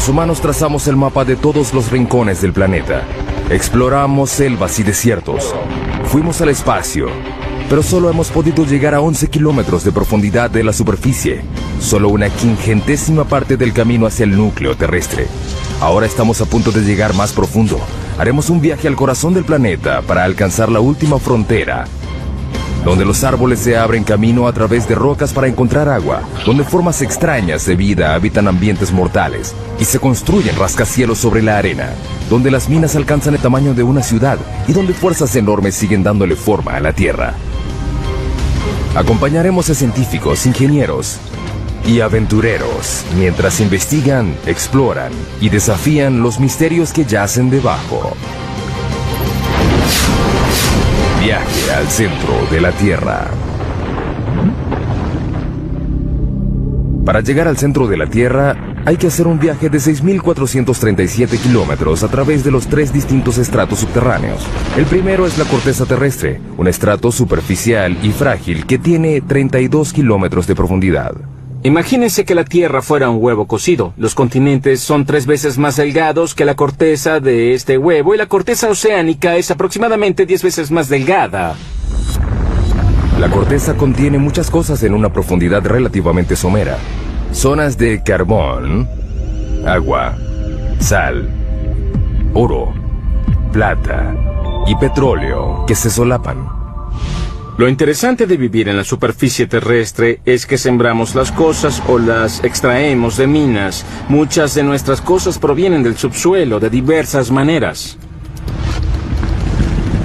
Los humanos trazamos el mapa de todos los rincones del planeta. Exploramos selvas y desiertos. Fuimos al espacio, pero solo hemos podido llegar a 11 kilómetros de profundidad de la superficie. Solo una 50ª parte del camino hacia el núcleo terrestre. Ahora estamos a punto de llegar más profundo. Haremos un viaje al corazón del planeta para alcanzar la última frontera, donde los árboles se abren camino a través de rocas para encontrar agua, donde formas extrañas de vida habitan ambientes mortales y se construyen rascacielos sobre la arena, donde las minas alcanzan el tamaño de una ciudad y donde fuerzas enormes siguen dándole forma a la Tierra. Acompañaremos a científicos, ingenieros y aventureros mientras investigan, exploran y desafían los misterios que yacen debajo. Viaje al centro de la Tierra. Para llegar al centro de la Tierra, hay que hacer un viaje de 6.437 kilómetros a través de los 3 distintos estratos subterráneos. El primero es la corteza terrestre, un estrato superficial y frágil que tiene 32 kilómetros de profundidad. Imagínense que la Tierra fuera un huevo cocido. Los continentes son 3 veces más delgados que la corteza de este huevo y la corteza oceánica es aproximadamente 10 veces más delgada. La corteza contiene muchas cosas en una profundidad relativamente somera. Zonas de carbón, agua, sal, oro, plata y petróleo que se solapan. Lo interesante de vivir en la superficie terrestre es que sembramos las cosas o las extraemos de minas. Muchas de nuestras cosas provienen del subsuelo de diversas maneras.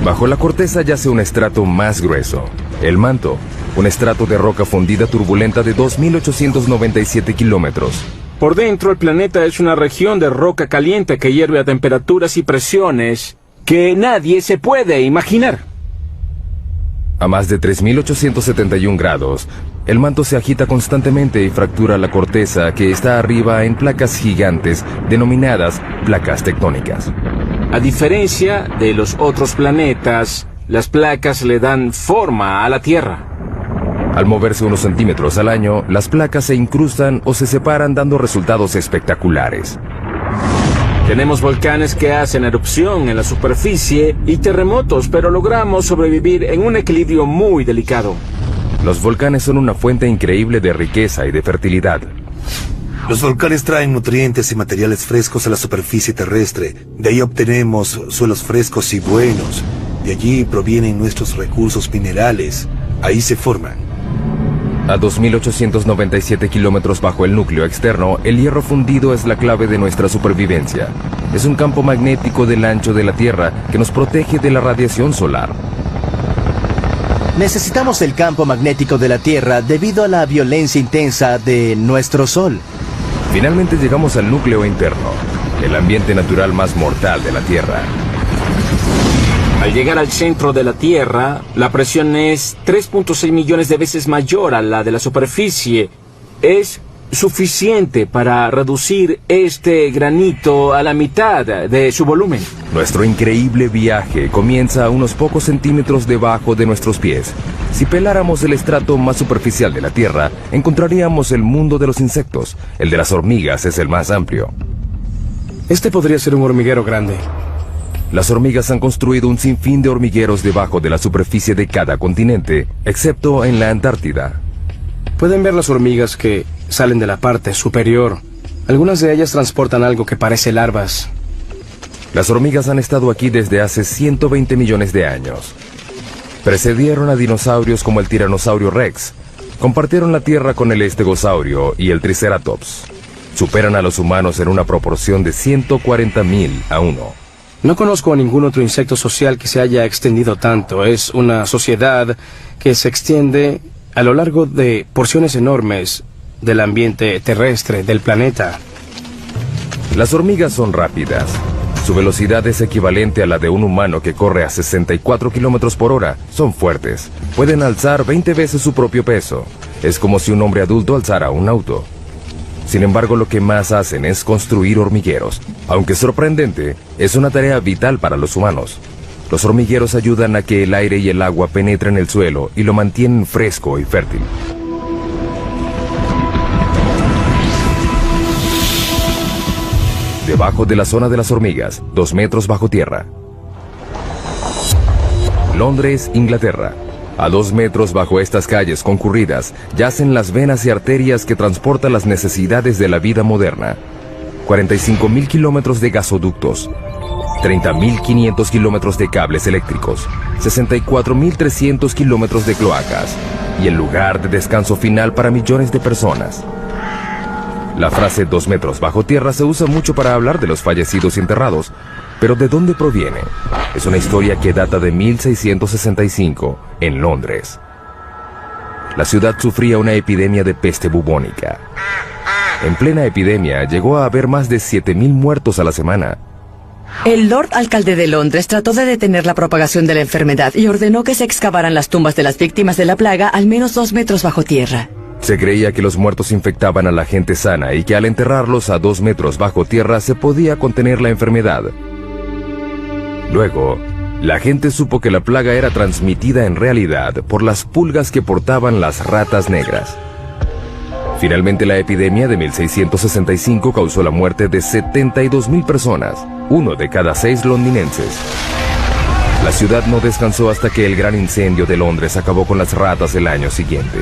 Bajo la corteza yace un estrato más grueso, el manto, un estrato de roca fundida turbulenta de 2.897 kilómetros. Por dentro, el planeta es una región de roca caliente que hierve a temperaturas y presiones que nadie se puede imaginar. A más de 3.871 grados, el manto se agita constantemente y fractura la corteza que está arriba en placas gigantes denominadas placas tectónicas. A diferencia de los otros planetas, las placas le dan forma a la Tierra. Al moverse unos centímetros al año, las placas se incrustan o se separan dando resultados espectaculares. Tenemos volcanes que hacen erupción en la superficie y terremotos, pero logramos sobrevivir en un equilibrio muy delicado. Los volcanes son una fuente increíble de riqueza y de fertilidad. Los volcanes traen nutrientes y materiales frescos a la superficie terrestre. De ahí obtenemos suelos frescos y buenos. De allí provienen nuestros recursos minerales. Ahí se forman. A 2.897 kilómetros bajo el núcleo externo, el hierro fundido es la clave de nuestra supervivencia. Es un campo magnético del ancho de la Tierra que nos protege de la radiación solar. Necesitamos el campo magnético de la Tierra debido a la violencia intensa de nuestro Sol. Finalmente llegamos al núcleo interno, el ambiente natural más mortal de la Tierra. Al llegar al centro de la Tierra, la presión es 3.6 millones de veces mayor a la de la superficie. Es suficiente para reducir este granito a la mitad de su volumen. Nuestro increíble viaje comienza a unos pocos centímetros debajo de nuestros pies. Si peláramos el estrato más superficial de la Tierra, encontraríamos el mundo de los insectos. El de las hormigas es el más amplio. Este podría ser un hormiguero grande. Las hormigas han construido un sinfín de hormigueros debajo de la superficie de cada continente, excepto en la Antártida. Pueden ver las hormigas que salen de la parte superior. Algunas de ellas transportan algo que parece larvas. Las hormigas han estado aquí desde hace 120 millones de años. Precedieron a dinosaurios como el tiranosaurio Rex. Compartieron la Tierra con el estegosaurio y el triceratops. Superan a los humanos en una proporción de 140.000 a 1. No conozco a ningún otro insecto social que se haya extendido tanto. Es una sociedad que se extiende a lo largo de porciones enormes del ambiente terrestre del planeta. Las hormigas son rápidas. Su velocidad es equivalente a la de un humano que corre a 64 kilómetros por hora. Son fuertes. Pueden alzar 20 veces su propio peso. Es como si un hombre adulto alzara un auto. Sin embargo, lo que más hacen es construir hormigueros. Aunque sorprendente, es una tarea vital para los humanos. Los hormigueros ayudan a que el aire y el agua penetren el suelo y lo mantienen fresco y fértil. debajo de la zona de las hormigas, 2 metros bajo tierra. Londres, Inglaterra. A 2 metros bajo estas calles concurridas yacen las venas y arterias que transportan las necesidades de la vida moderna. 45.000 kilómetros de gasoductos, 30.500 kilómetros de cables eléctricos, 64.300 kilómetros de cloacas y el lugar de descanso final para millones de personas. La frase 2 metros bajo tierra se usa mucho para hablar de los fallecidos y enterrados, pero ¿de dónde proviene? Es una historia que data de 1665 en Londres. La ciudad sufría una epidemia de peste bubónica. En plena epidemia llegó a haber más de 7.000 muertos a la semana. El Lord Alcalde de Londres trató de detener la propagación de la enfermedad y ordenó que se excavaran las tumbas de las víctimas de la plaga al menos 2 metros bajo tierra. Se creía que los muertos infectaban a la gente sana y que al enterrarlos a 2 metros bajo tierra se podía contener la enfermedad. Luego, la gente supo que la plaga era transmitida en realidad por las pulgas que portaban las ratas negras. Finalmente, la epidemia de 1665 causó la muerte de 72.000 personas, 1 de cada 6 londinenses. La ciudad no descansó hasta que el gran incendio de Londres acabó con las ratas el año siguiente.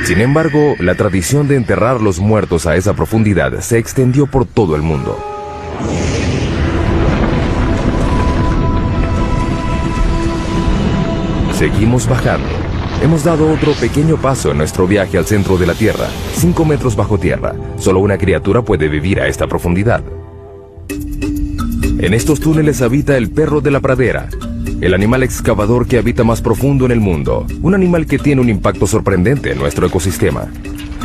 Sin embargo, la tradición de enterrar los muertos a esa profundidad se extendió por todo el mundo. Seguimos bajando. Hemos dado otro pequeño paso en nuestro viaje al centro de la Tierra, 5 metros bajo tierra. Solo una criatura puede vivir a esta profundidad. En estos túneles habita el perro de la pradera, el animal excavador que habita más profundo en el mundo, un animal que tiene un impacto sorprendente en nuestro ecosistema.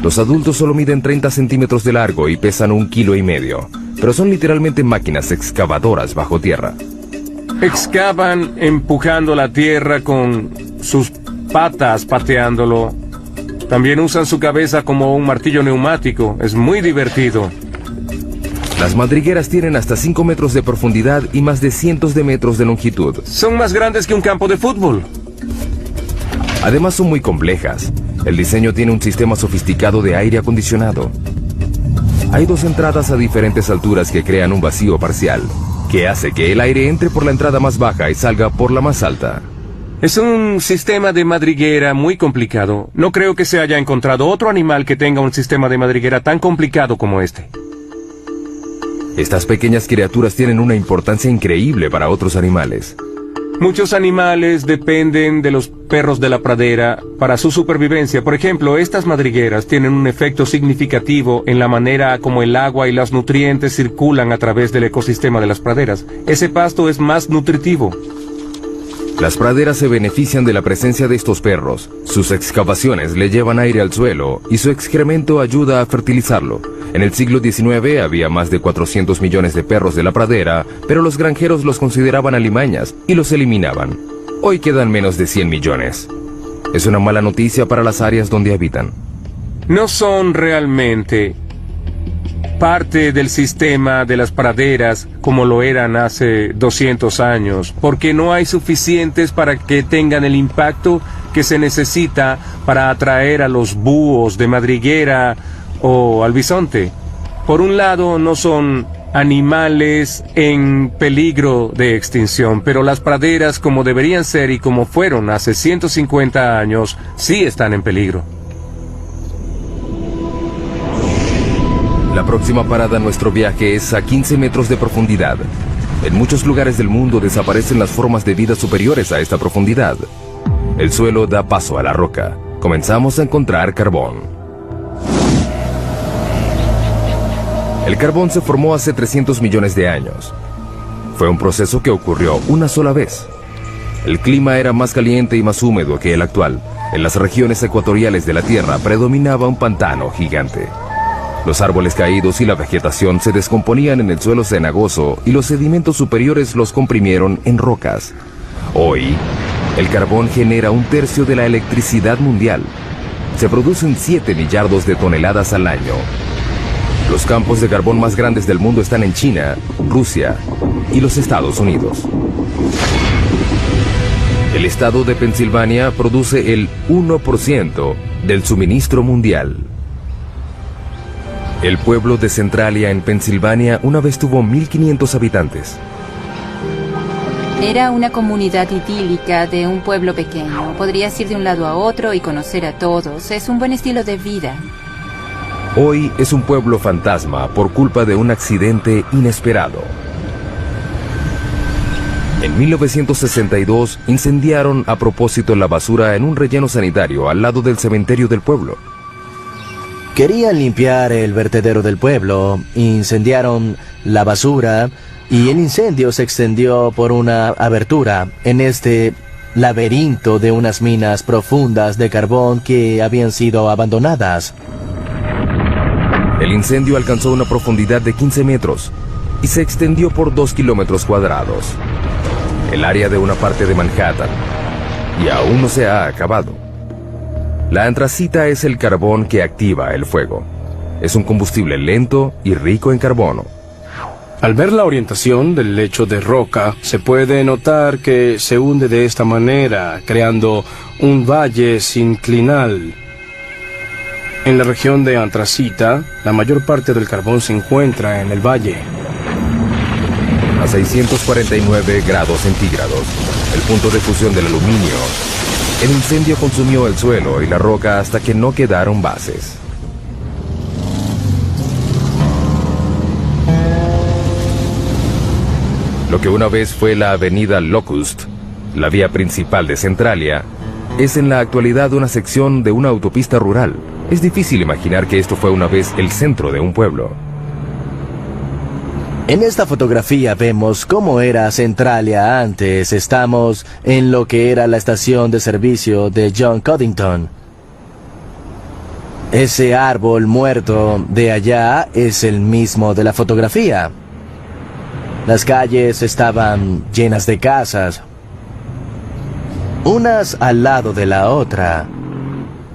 Los adultos solo miden 30 centímetros de largo y pesan 1,5 kilos, pero son literalmente máquinas excavadoras bajo tierra. Excavan empujando la tierra con sus patas, pateándolo. También usan su cabeza como un martillo neumático. Es muy divertido. Las madrigueras tienen hasta 5 metros de profundidad y más de cientos de metros de longitud. Son más grandes que un campo de fútbol. Además son muy complejas. El diseño tiene un sistema sofisticado de aire acondicionado. Hay 2 entradas a diferentes alturas que crean un vacío parcial, que hace que el aire entre por la entrada más baja y salga por la más alta. Es un sistema de madriguera muy complicado. No creo que se haya encontrado otro animal que tenga un sistema de madriguera tan complicado como este. Estas pequeñas criaturas tienen una importancia increíble para otros animales. Muchos animales dependen de los perros de la pradera para su supervivencia. Por ejemplo, estas madrigueras tienen un efecto significativo en la manera como el agua y los nutrientes circulan a través del ecosistema de las praderas. Ese pasto es más nutritivo. Las praderas se benefician de la presencia de estos perros. Sus excavaciones le llevan aire al suelo y su excremento ayuda a fertilizarlo. En el siglo XIX había más de 400 millones de perros de la pradera, pero los granjeros los consideraban alimañas y los eliminaban. Hoy quedan menos de 100 millones. Es una mala noticia para las áreas donde habitan. No son realmente parte del sistema de las praderas como lo eran hace 200 años, porque no hay suficientes para que tengan el impacto que se necesita para atraer a los búhos de madriguera o al bisonte. Por un lado, no son animales en peligro de extinción, pero las praderas, como deberían ser y como fueron hace 150 años, sí están en peligro. La próxima parada en nuestro viaje es a 15 metros de profundidad. En muchos lugares del mundo desaparecen las formas de vida superiores a esta profundidad. El suelo da paso a la roca. Comenzamos a encontrar carbón. El carbón se formó hace 300 millones de años. Fue un proceso que ocurrió una sola vez. El clima era más caliente y más húmedo que el actual. En las regiones ecuatoriales de la Tierra predominaba un pantano gigante. Los árboles caídos y la vegetación se descomponían en el suelo cenagoso y los sedimentos superiores los comprimieron en rocas. Hoy, el carbón genera 1/3 de la electricidad mundial. Se producen 7 millardos de toneladas al año. Los campos de carbón más grandes del mundo están en China, Rusia y los Estados Unidos. El estado de Pensilvania produce el 1% del suministro mundial. El pueblo de Centralia en Pensilvania una vez tuvo 1500 habitantes. Era una comunidad idílica de un pueblo pequeño. Podrías ir de un lado a otro y conocer a todos. Es un buen estilo de vida. Hoy es un pueblo fantasma por culpa de un accidente inesperado. En 1962 incendiaron a propósito la basura en un relleno sanitario al lado del cementerio del pueblo. Querían limpiar el vertedero del pueblo, incendiaron la basura y el incendio se extendió por una abertura en este laberinto de unas minas profundas de carbón que habían sido abandonadas. El incendio alcanzó una profundidad de 15 metros y se extendió por 2 kilómetros cuadrados. El área de una parte de Manhattan, y aún no se ha acabado. La antracita es el carbón que activa el fuego. Es un combustible lento y rico en carbono. Al ver la orientación del lecho de roca, se puede notar que se hunde de esta manera, creando un valle sinclinal. En la región de antracita, la mayor parte del carbón se encuentra en el valle. A 649 grados centígrados, el punto de fusión del aluminio, el incendio consumió el suelo y la roca hasta que no quedaron bases. Lo que una vez fue la avenida Locust, la vía principal de Centralia, es en la actualidad una sección de una autopista rural. Es difícil imaginar que esto fue una vez el centro de un pueblo. En esta fotografía vemos cómo era Centralia antes. Estamos en lo que era la estación de servicio de John Coddington. Ese árbol muerto de allá es el mismo de la fotografía. Las calles estaban llenas de casas, unas al lado de la otra.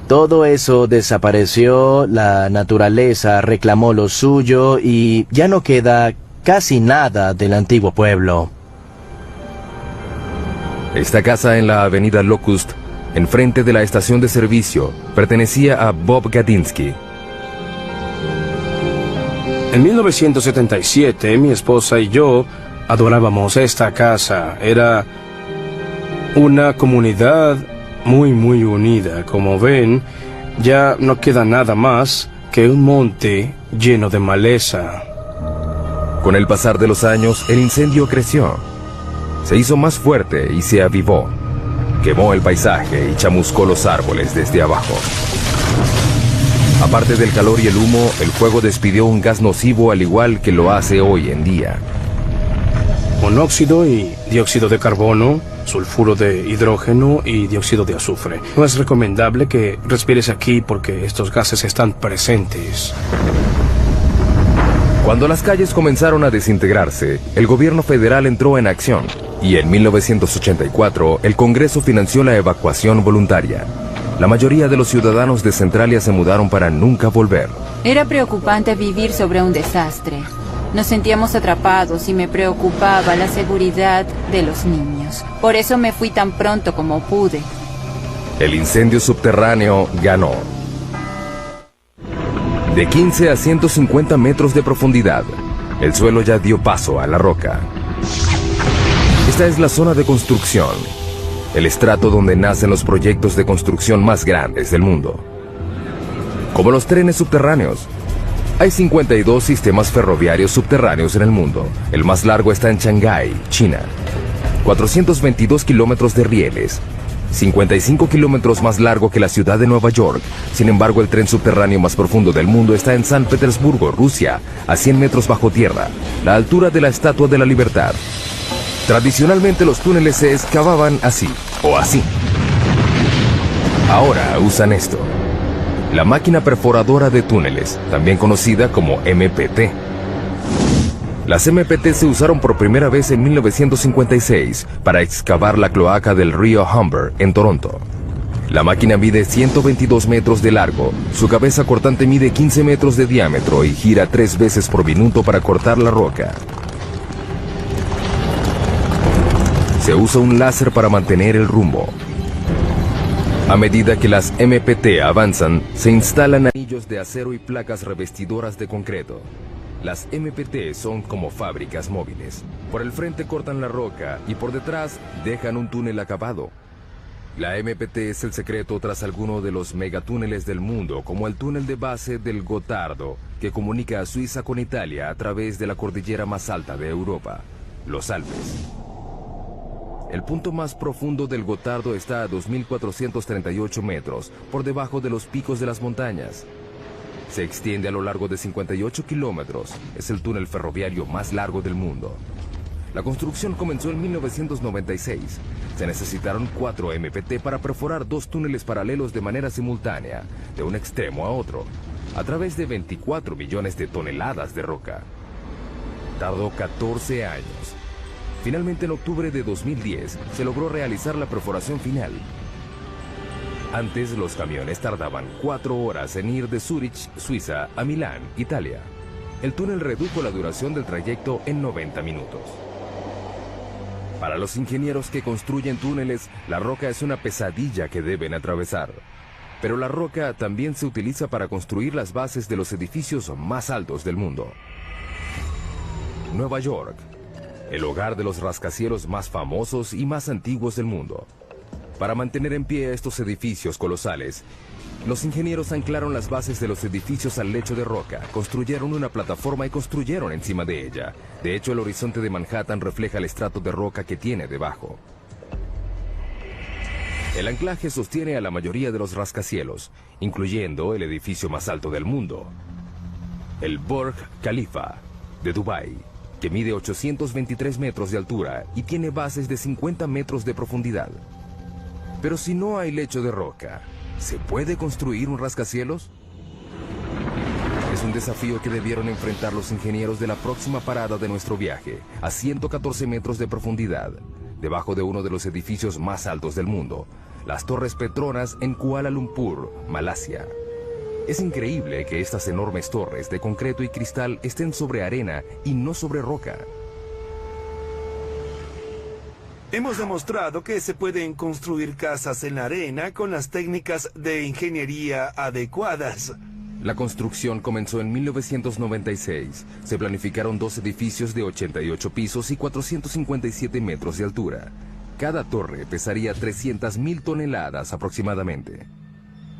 Todo eso desapareció, la naturaleza reclamó lo suyo y ya no queda casi nada del antiguo pueblo. Esta casa en la avenida Locust, enfrente de la estación de servicio, pertenecía a Bob Gadinsky. En 1977, mi esposa y yo adorábamos esta casa. Era una comunidad muy unida. Como ven, ya no queda nada más que un monte lleno de maleza. Con el pasar de los años, el incendio creció. Se hizo más fuerte y se avivó. Quemó el paisaje y chamuscó los árboles desde abajo. Aparte del calor y el humo, el fuego despidió un gas nocivo al igual que lo hace hoy en día. Monóxido y dióxido de carbono, sulfuro de hidrógeno y dióxido de azufre. No es recomendable que respires aquí porque estos gases están presentes. Cuando las calles comenzaron a desintegrarse, el gobierno federal entró en acción y en 1984 el Congreso financió la evacuación voluntaria. La mayoría de los ciudadanos de Centralia se mudaron para nunca volver. Era preocupante vivir sobre un desastre. Nos sentíamos atrapados y me preocupaba la seguridad de los niños. Por eso me fui tan pronto como pude. El incendio subterráneo ganó. De 15 a 150 metros de profundidad, el suelo ya dio paso a la roca. Esta es la zona de construcción, el estrato donde nacen los proyectos de construcción más grandes del mundo. Como los trenes subterráneos, hay 52 sistemas ferroviarios subterráneos en el mundo. El más largo está en Shanghái, China. 422 kilómetros de rieles, 55 kilómetros más largo que la ciudad de Nueva York. Sin embargo, el tren subterráneo más profundo del mundo está en San Petersburgo, Rusia, a 100 metros bajo tierra, la altura de la Estatua de la Libertad. Tradicionalmente los túneles se excavaban así, o así. Ahora usan esto. La máquina perforadora de túneles, también conocida como MPT. Las MPT se usaron por primera vez en 1956 para excavar la cloaca del río Humber en Toronto. La máquina mide 122 metros de largo, su cabeza cortante mide 15 metros de diámetro y gira 3 veces por minuto para cortar la roca. Se usa un láser para mantener el rumbo. A medida que las MPT avanzan, se instalan anillos de acero y placas revestidoras de concreto. Las MPT son como fábricas móviles. Por el frente cortan la roca y por detrás dejan un túnel acabado. La MPT es el secreto tras alguno de los megatúneles del mundo, como el túnel de base del Gotardo, que comunica a Suiza con Italia a través de la cordillera más alta de Europa, los Alpes. El punto más profundo del Gotardo está a 2.438 metros, por debajo de los picos de las montañas. Se extiende a lo largo de 58 kilómetros. Es el túnel ferroviario más largo del mundo. La construcción comenzó en 1996. Se necesitaron 4 MPT para perforar 2 túneles paralelos de manera simultánea, de un extremo a otro, a través de 24 millones de toneladas de roca. Tardó 14 años. Finalmente, en octubre de 2010, se logró realizar la perforación final. Antes, los camiones tardaban 4 horas en ir de Zúrich, Suiza, a Milán, Italia. El túnel redujo la duración del trayecto en 90 minutos. Para los ingenieros que construyen túneles, la roca es una pesadilla que deben atravesar. Pero la roca también se utiliza para construir las bases de los edificios más altos del mundo. Nueva York, el hogar de los rascacielos más famosos y más antiguos del mundo. Para mantener en pie estos edificios colosales, los ingenieros anclaron las bases de los edificios al lecho de roca, construyeron una plataforma y construyeron encima de ella. De hecho, el horizonte de Manhattan refleja el estrato de roca que tiene debajo. El anclaje sostiene a la mayoría de los rascacielos, incluyendo el edificio más alto del mundo, el Burj Khalifa de Dubái, que mide 823 metros de altura y tiene bases de 50 metros de profundidad. Pero si no hay lecho de roca, ¿se puede construir un rascacielos? Es un desafío que debieron enfrentar los ingenieros de la próxima parada de nuestro viaje, a 114 metros de profundidad, debajo de uno de los edificios más altos del mundo, las Torres Petronas en Kuala Lumpur, Malasia. Es increíble que estas enormes torres de concreto y cristal estén sobre arena y no sobre roca. Hemos demostrado que se pueden construir casas en la arena con las técnicas de ingeniería adecuadas. La construcción comenzó en 1996. Se planificaron 2 edificios de 88 pisos y 457 metros de altura. Cada torre pesaría 300.000 toneladas aproximadamente.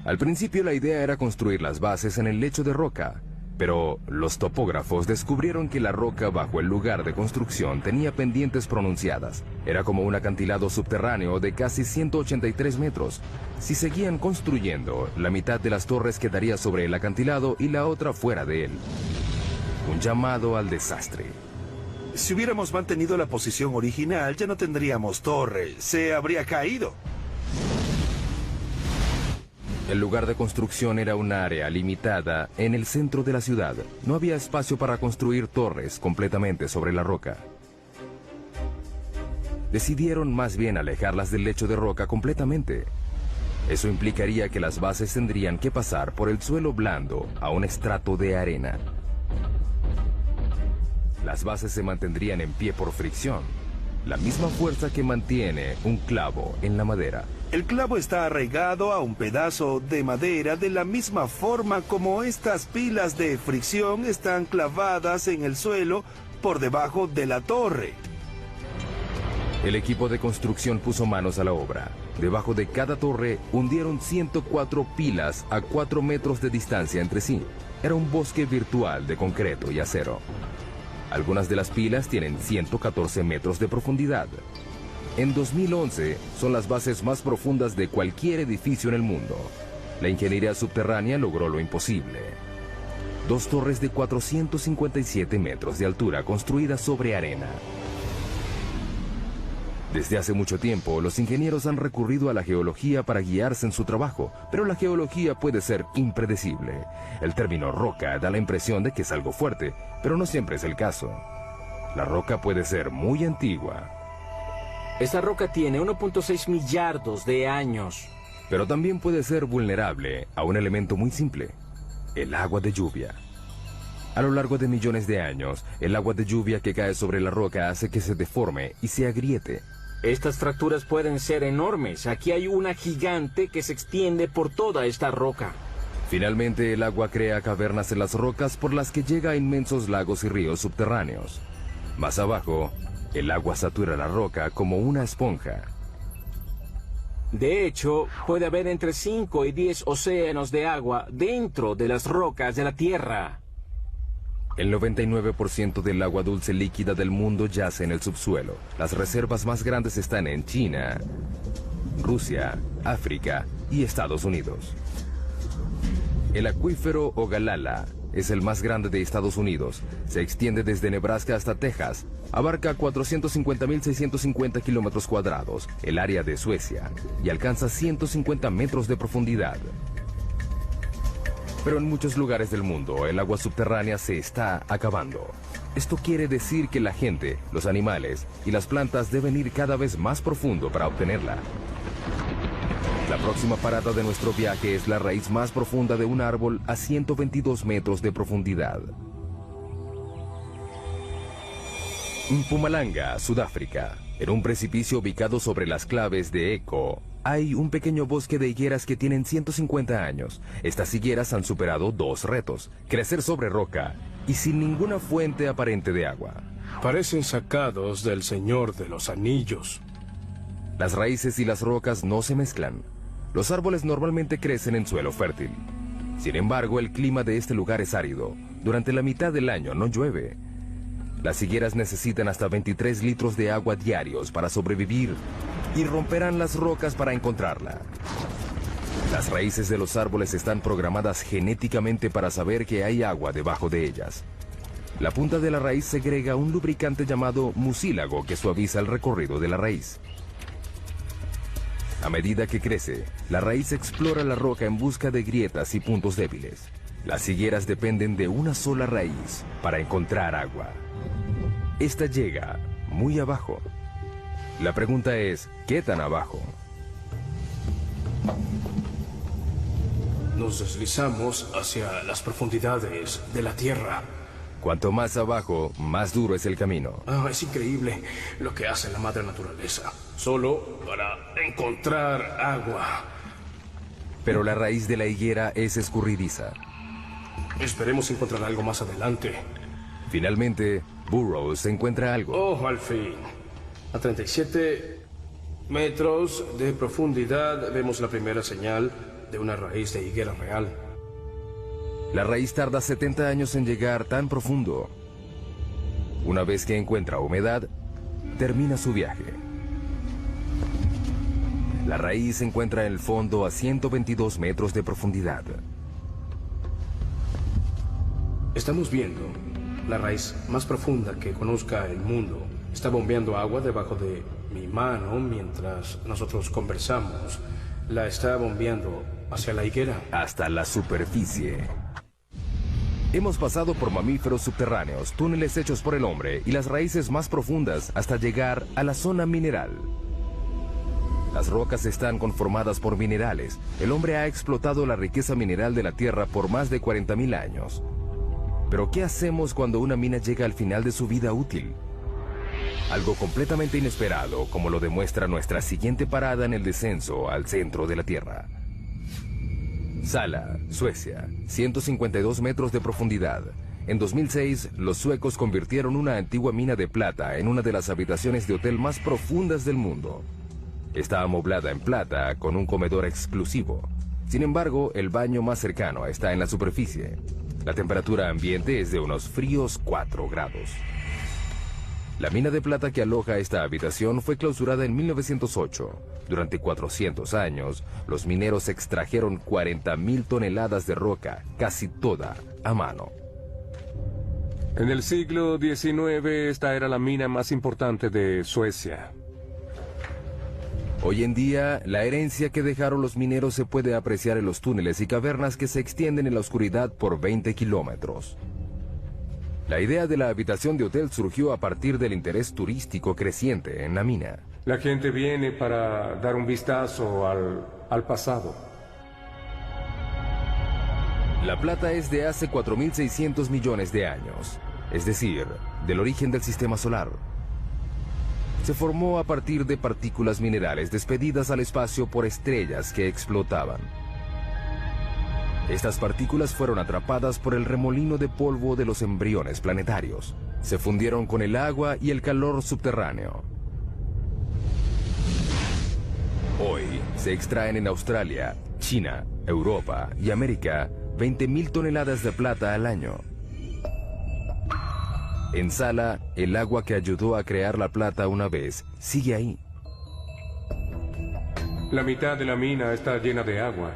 Al principio la idea era construir las bases en el lecho de roca, pero los topógrafos descubrieron que la roca bajo el lugar de construcción tenía pendientes pronunciadas. Era como un acantilado subterráneo de casi 183 metros. Si seguían construyendo, la mitad de las torres quedaría sobre el acantilado y la otra fuera de él. Un llamado al desastre. Si hubiéramos mantenido la posición original, ya no tendríamos torre. Se habría caído. El lugar de construcción era un área limitada en el centro de la ciudad. No había espacio para construir torres completamente sobre la roca. Decidieron más bien alejarlas del lecho de roca completamente. Eso implicaría que las bases tendrían que pasar por el suelo blando a un estrato de arena. Las bases se mantendrían en pie por fricción, la misma fuerza que mantiene un clavo en la madera. El clavo está arraigado a un pedazo de madera de la misma forma como estas pilas de fricción están clavadas en el suelo por debajo de la torre. El equipo de construcción puso manos a la obra. Debajo de cada torre hundieron 104 pilas a 4 metros de distancia entre sí. Era un bosque virtual de concreto y acero. Algunas de las pilas tienen 114 metros de profundidad. En 2011 son las bases más profundas de cualquier edificio en el mundo. La ingeniería subterránea logró lo imposible. 2 torres de 457 metros de altura construidas sobre arena. Desde hace mucho tiempo, los ingenieros han recurrido a la geología para guiarse en su trabajo, pero la geología puede ser impredecible. El término roca da la impresión de que es algo fuerte, pero no siempre es el caso. La roca puede ser muy antigua. Esta roca tiene 1.6 millardos de años. Pero también puede ser vulnerable a un elemento muy simple: el agua de lluvia. A lo largo de millones de años, el agua de lluvia que cae sobre la roca hace que se deforme y se agriete. Estas fracturas pueden ser enormes. Aquí hay una gigante que se extiende por toda esta roca. Finalmente, el agua crea cavernas en las rocas por las que llega a inmensos lagos y ríos subterráneos. Más abajo, el agua satura la roca como una esponja. De hecho, puede haber entre 5 y 10 océanos de agua dentro de las rocas de la Tierra. El 99% del agua dulce líquida del mundo yace en el subsuelo. Las reservas más grandes están en China, Rusia, África y Estados Unidos. El acuífero Ogallala es el más grande de Estados Unidos. Se extiende desde Nebraska hasta Texas. Abarca 450.650 kilómetros cuadrados, el área de Suecia, y alcanza 150 metros de profundidad. Pero en muchos lugares del mundo, el agua subterránea se está acabando. Esto quiere decir que la gente, los animales y las plantas deben ir cada vez más profundo para obtenerla. La próxima parada de nuestro viaje es la raíz más profunda de un árbol a 122 metros de profundidad. Mpumalanga, Sudáfrica. En un precipicio ubicado sobre las claves de Eco, hay un pequeño bosque de higueras que tienen 150 años. Estas higueras han superado 2 retos: crecer sobre roca y sin ninguna fuente aparente de agua. Parecen sacados del Señor de los Anillos. Las raíces y las rocas no se mezclan. Los árboles normalmente crecen en suelo fértil. Sin embargo, el clima de este lugar es árido. Durante la mitad del año no llueve. Las higueras necesitan hasta 23 litros de agua diarios para sobrevivir y romperán las rocas para encontrarla. Las raíces de los árboles están programadas genéticamente para saber que hay agua debajo de ellas. La punta de la raíz segrega un lubricante llamado mucílago que suaviza el recorrido de la raíz. A medida que crece, la raíz explora la roca en busca de grietas y puntos débiles. Las higueras dependen de una sola raíz para encontrar agua. Esta llega muy abajo. La pregunta es, ¿qué tan abajo? Nos deslizamos hacia las profundidades de la Tierra. Cuanto más abajo, más duro es el camino. Es increíble lo que hace la madre naturaleza, solo para encontrar agua. Pero la raíz de la higuera es escurridiza. Esperemos encontrar algo más adelante. Finalmente, Burroughs encuentra algo. ¡Oh, al fin! A 37 metros de profundidad vemos la primera señal de una raíz de higuera real. La raíz tarda 70 años en llegar tan profundo. Una vez que encuentra humedad, termina su viaje. La raíz se encuentra en el fondo a 122 metros de profundidad. Estamos viendo la raíz más profunda que conozca el mundo. Está bombeando agua debajo de mi mano mientras nosotros conversamos. La está bombeando hacia la higuera. Hasta la superficie. Hemos pasado por mamíferos subterráneos, túneles hechos por el hombre y las raíces más profundas hasta llegar a la zona mineral. Las rocas están conformadas por minerales. El hombre ha explotado la riqueza mineral de la Tierra por más de 40.000 años. Pero ¿qué hacemos cuando una mina llega al final de su vida útil? Algo completamente inesperado, como lo demuestra nuestra siguiente parada en el descenso al centro de la Tierra. Sala, Suecia, 152 metros de profundidad. En 2006, los suecos convirtieron una antigua mina de plata en una de las habitaciones de hotel más profundas del mundo. Está amoblada en plata con un comedor exclusivo. Sin embargo, el baño más cercano está en la superficie. La temperatura ambiente es de unos fríos 4 grados. La mina de plata que aloja esta habitación fue clausurada en 1908. Durante 400 años, los mineros extrajeron 40.000 toneladas de roca, casi toda a mano. En el siglo XIX, esta era la mina más importante de Suecia. Hoy en día, la herencia que dejaron los mineros se puede apreciar en los túneles y cavernas que se extienden en la oscuridad por 20 kilómetros. La idea de la habitación de hotel surgió a partir del interés turístico creciente en la mina. La gente viene para dar un vistazo al pasado. La plata es de hace 4.600 millones de años, es decir, del origen del sistema solar. se formó a partir de partículas minerales despedidas al espacio por estrellas que explotaban. Estas partículas fueron atrapadas por el remolino de polvo de los embriones planetarios. Se fundieron con el agua y el calor subterráneo. Hoy se extraen en Australia, China, Europa y América 20.000 toneladas de plata al año. En Sala, el agua que ayudó a crear la plata una vez sigue ahí. La mitad de la mina está llena de agua.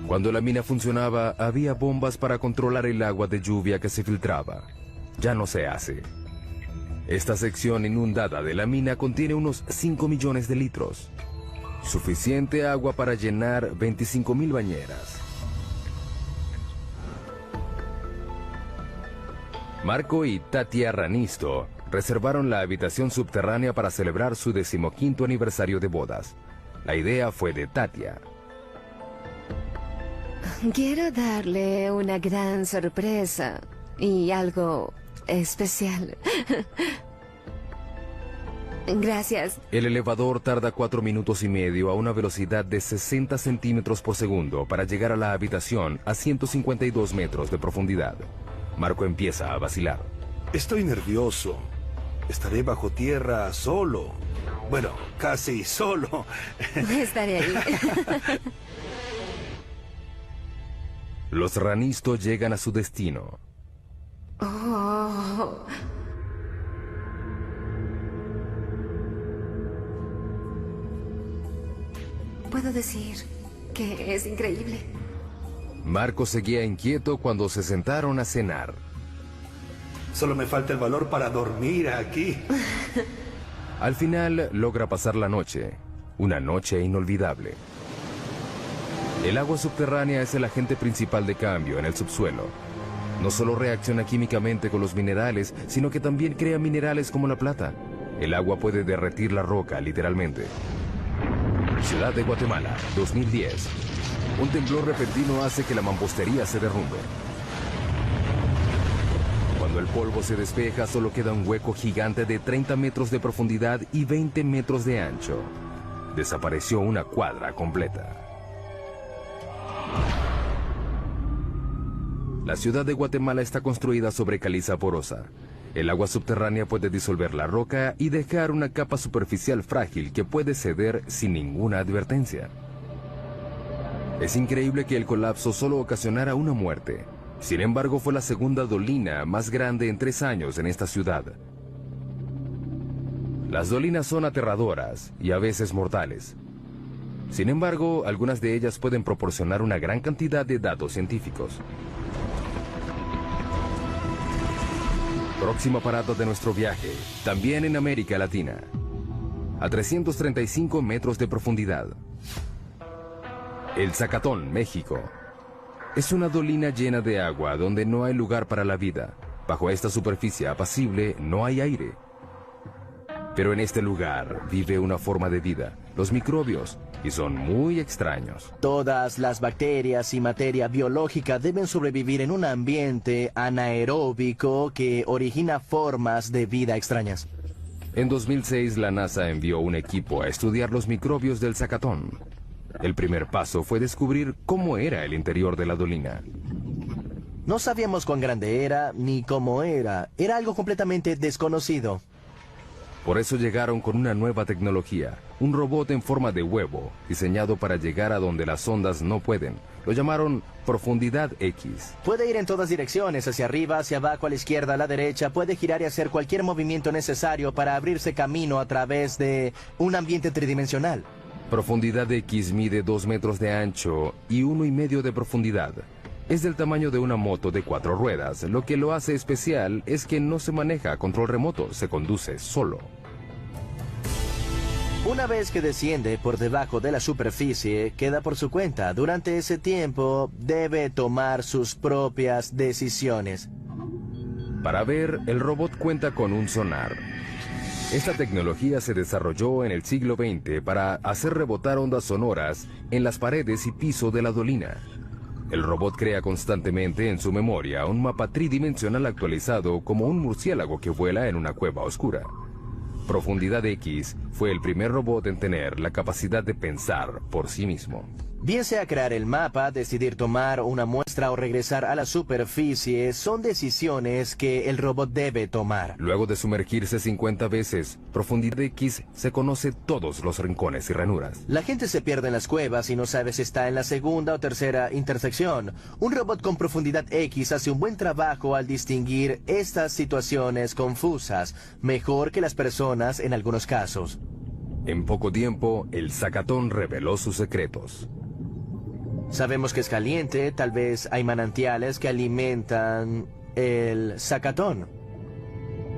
Cuando la mina funcionaba, había bombas para controlar el agua de lluvia que se filtraba. Ya no se hace. Esta sección inundada de la mina contiene unos 5 millones de litros. Suficiente agua para llenar 25.000 bañeras. Marco y Tatia Ranisto reservaron la habitación subterránea para celebrar su 15º aniversario de bodas. La idea fue de Tatia. Quiero darle una gran sorpresa y algo especial. Gracias. El elevador tarda 4 minutos y medio a una velocidad de 60 centímetros por segundo para llegar a la habitación a 152 metros de profundidad. Marco empieza a vacilar. Estoy nervioso. Estaré bajo tierra solo. Bueno, casi solo. Estaré ahí. Los Ranisto llegan a su destino. Oh. Puedo decir que es increíble. Marco seguía inquieto cuando se sentaron a cenar. Solo me falta el valor para dormir aquí. Al final logra pasar la noche. Una noche inolvidable. El agua subterránea es el agente principal de cambio en el subsuelo. No solo reacciona químicamente con los minerales, sino que también crea minerales como la plata. El agua puede derretir la roca, literalmente. Ciudad de Guatemala, 2010. Un temblor repentino hace que la mampostería se derrumbe. Cuando el polvo se despeja, solo queda un hueco gigante de 30 metros de profundidad y 20 metros de ancho. Desapareció una cuadra completa. La ciudad de Guatemala está construida sobre caliza porosa. El agua subterránea puede disolver la roca y dejar una capa superficial frágil que puede ceder sin ninguna advertencia. Es increíble que el colapso solo ocasionara una muerte. Sin embargo, fue la segunda dolina más grande en 3 años en esta ciudad. Las dolinas son aterradoras y a veces mortales. Sin embargo, algunas de ellas pueden proporcionar una gran cantidad de datos científicos. Próxima parada de nuestro viaje, también en América Latina. A 335 metros de profundidad. El Zacatón, México. Es una dolina llena de agua donde no hay lugar para la vida. Bajo esta superficie apacible no hay aire. Pero en este lugar vive una forma de vida, los microbios, y son muy extraños. Todas las bacterias y materia biológica deben sobrevivir en un ambiente anaeróbico que origina formas de vida extrañas. En 2006, la NASA envió un equipo a estudiar los microbios del Zacatón. El primer paso fue descubrir cómo era el interior de la dolina. No sabíamos cuán grande era, ni cómo era. Era algo completamente desconocido. Por eso llegaron con una nueva tecnología, un robot en forma de huevo, diseñado para llegar a donde las ondas no pueden. Lo llamaron Profundidad X. Puede ir en todas direcciones, hacia arriba, hacia abajo, a la izquierda, a la derecha. Puede girar y hacer cualquier movimiento necesario para abrirse camino a través de un ambiente tridimensional. Profundidad X mide 2 metros de ancho y 1,5 de profundidad. Es del tamaño de una moto de 4 ruedas. Lo que lo hace especial es que no se maneja a control remoto, se conduce solo. Una vez que desciende por debajo de la superficie, queda por su cuenta. Durante ese tiempo, debe tomar sus propias decisiones. Para ver, el robot cuenta con un sonar. Esta tecnología se desarrolló en el siglo XX para hacer rebotar ondas sonoras en las paredes y piso de la dolina. El robot crea constantemente en su memoria un mapa tridimensional actualizado como un murciélago que vuela en una cueva oscura. Profundidad X fue el primer robot en tener la capacidad de pensar por sí mismo. Bien sea crear el mapa, decidir tomar una muestra o regresar a la superficie, son decisiones que el robot debe tomar. Luego de sumergirse 50 veces, Profundidad X se conoce todos los rincones y ranuras. La gente se pierde en las cuevas y no sabe si está en la segunda o tercera intersección. Un robot con Profundidad X hace un buen trabajo al distinguir estas situaciones confusas, mejor que las personas en algunos casos. En poco tiempo, el Zacatón reveló sus secretos. Sabemos que es caliente, tal vez hay manantiales que alimentan el Zacatón.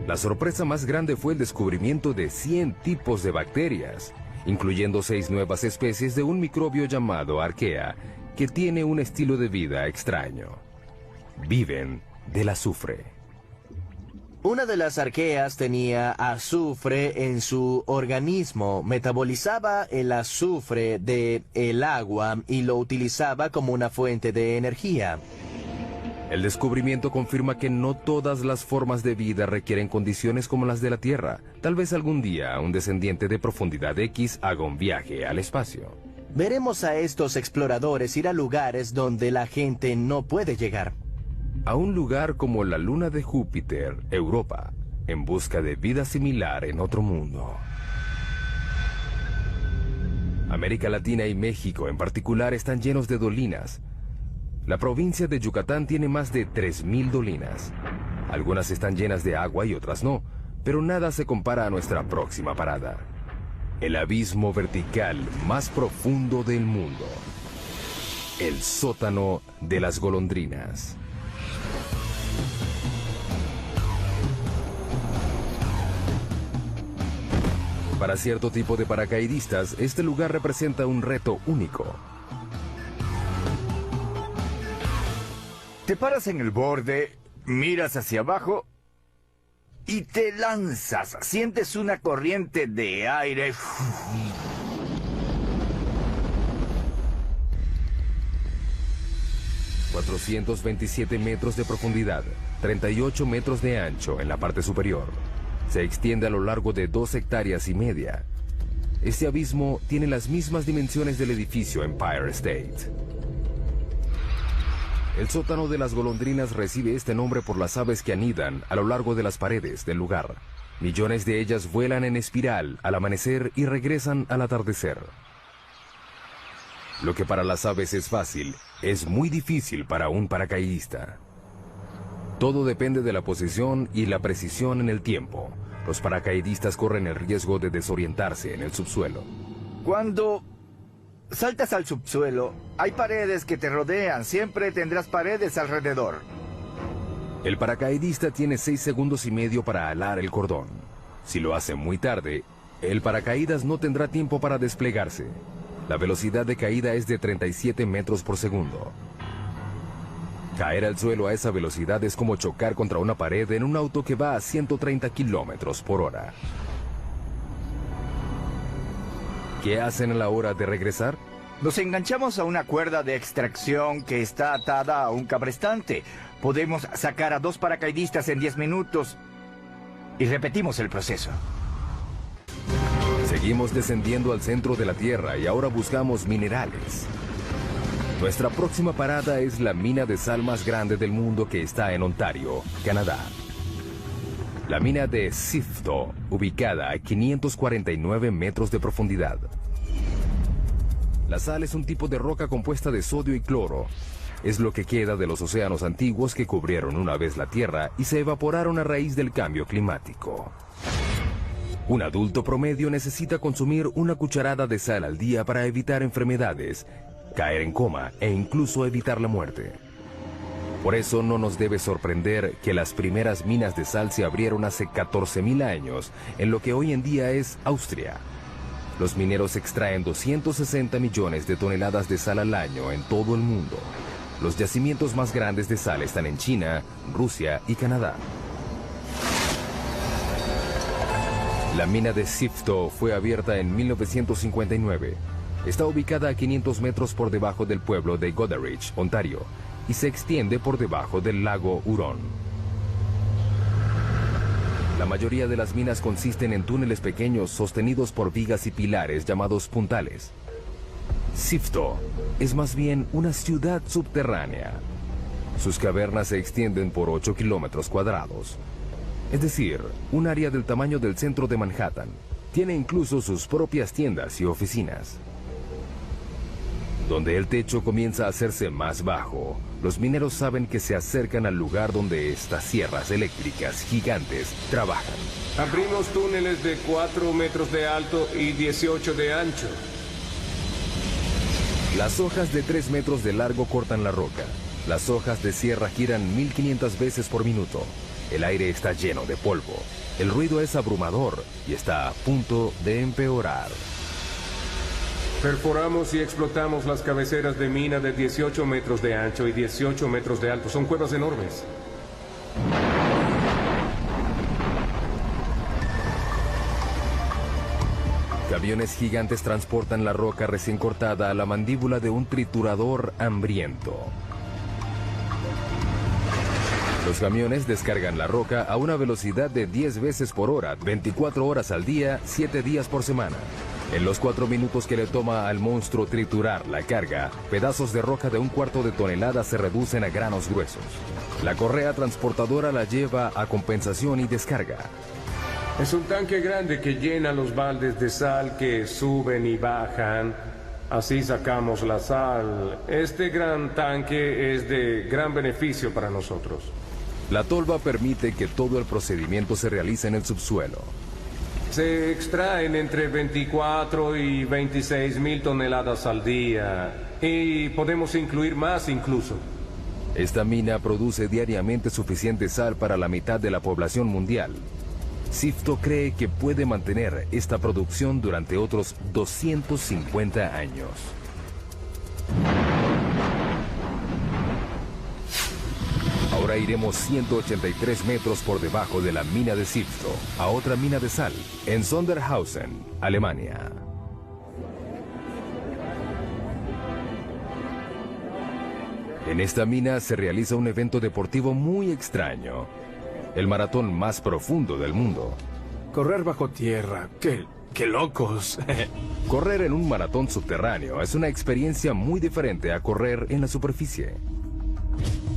La sorpresa más grande fue el descubrimiento de 100 tipos de bacterias, incluyendo 6 nuevas especies de un microbio llamado Archaea, que tiene un estilo de vida extraño. Viven del azufre. Una de las arqueas tenía azufre en su organismo, metabolizaba el azufre del agua y lo utilizaba como una fuente de energía. El descubrimiento confirma que no todas las formas de vida requieren condiciones como las de la Tierra. Tal vez algún día un descendiente de Profundidad X haga un viaje al espacio. Veremos a estos exploradores ir a lugares donde la gente no puede llegar. A un lugar como la luna de Júpiter, Europa, en busca de vida similar en otro mundo. América Latina y México en particular están llenos de dolinas. La provincia de Yucatán tiene más de 3.000 dolinas. Algunas están llenas de agua y otras no, pero nada se compara a nuestra próxima parada. El abismo vertical más profundo del mundo. El sótano de las golondrinas. Para cierto tipo de paracaidistas, este lugar representa un reto único. Te paras en el borde, miras hacia abajo y te lanzas. Sientes una corriente de aire. 427 metros de profundidad, 38 metros de ancho en la parte superior. Se extiende a lo largo de 2,5 hectáreas. Este abismo tiene las mismas dimensiones del edificio Empire State. El sótano de las golondrinas recibe este nombre por las aves que anidan a lo largo de las paredes del lugar. Millones de ellas vuelan en espiral al amanecer y regresan al atardecer. Lo que para las aves es fácil, es muy difícil para un paracaidista. Todo depende de la posición y la precisión en el tiempo. Los paracaidistas corren el riesgo de desorientarse en el subsuelo. Cuando saltas al subsuelo, hay paredes que te rodean. Siempre tendrás paredes alrededor. El paracaidista tiene 6,5 segundos para alar el cordón. Si lo hace muy tarde, el paracaídas no tendrá tiempo para desplegarse. La velocidad de caída es de 37 metros por segundo. Caer al suelo a esa velocidad es como chocar contra una pared en un auto que va a 130 kilómetros por hora. ¿Qué hacen a la hora de regresar? Nos enganchamos a una cuerda de extracción que está atada a un cabrestante. Podemos sacar a 2 paracaidistas en 10 minutos y repetimos el proceso. Seguimos descendiendo al centro de la Tierra y ahora buscamos minerales. Nuestra próxima parada es la mina de sal más grande del mundo que está en Ontario, Canadá. La mina de Sifto, ubicada a 549 metros de profundidad. La sal es un tipo de roca compuesta de sodio y cloro. Es lo que queda de los océanos antiguos que cubrieron una vez la Tierra y se evaporaron a raíz del cambio climático. Un adulto promedio necesita consumir una cucharada de sal al día para evitar enfermedades, caer en coma e incluso evitar la muerte. Por eso no nos debe sorprender que las primeras minas de sal se abrieron hace 14.000 años en lo que hoy en día es Austria. Los mineros extraen 260 millones de toneladas de sal al año en todo el mundo. Los yacimientos más grandes de sal están en China, Rusia y Canadá. La mina de Sifto fue abierta en 1959. Está ubicada a 500 metros por debajo del pueblo de Goderich, Ontario, y se extiende por debajo del lago Huron. La mayoría de las minas consisten en túneles pequeños sostenidos por vigas y pilares llamados puntales. Sifto es más bien una ciudad subterránea. Sus cavernas se extienden por 8 kilómetros cuadrados. Es decir, un área del tamaño del centro de Manhattan. Tiene incluso sus propias tiendas y oficinas. Donde el techo comienza a hacerse más bajo, los mineros saben que se acercan al lugar donde estas sierras eléctricas gigantes trabajan. Abrimos túneles de 4 metros de alto y 18 de ancho. Las hojas de 3 metros de largo cortan la roca. Las hojas de sierra giran 1500 veces por minuto. El aire está lleno de polvo. El ruido es abrumador y está a punto de empeorar. Perforamos y explotamos las cabeceras de mina de 18 metros de ancho y 18 metros de alto. Son cuevas enormes. Camiones gigantes transportan la roca recién cortada a la mandíbula de un triturador hambriento. Los camiones descargan la roca a una velocidad de 10 veces por hora, 24 horas al día, 7 días por semana. En los 4 minutos que le toma al monstruo triturar la carga, pedazos de roca de 1/4 de tonelada se reducen a granos gruesos. La correa transportadora la lleva a compensación y descarga. Es un tanque grande que llena los baldes de sal que suben y bajan. Así sacamos la sal. Este gran tanque es de gran beneficio para nosotros. La tolva permite que todo el procedimiento se realice en el subsuelo. Se extraen entre 24 y 26 mil toneladas al día. Y podemos incluir más incluso. Esta mina produce diariamente suficiente sal para la mitad de la población mundial. Sifto cree que puede mantener esta producción durante otros 250 años. Ahora iremos 183 metros por debajo de la mina de Sifto, a otra mina de sal, en Sondershausen, Alemania. En esta mina se realiza un evento deportivo muy extraño. El maratón más profundo del mundo. Correr bajo tierra, ¡qué locos! Correr en un maratón subterráneo es una experiencia muy diferente a correr en la superficie.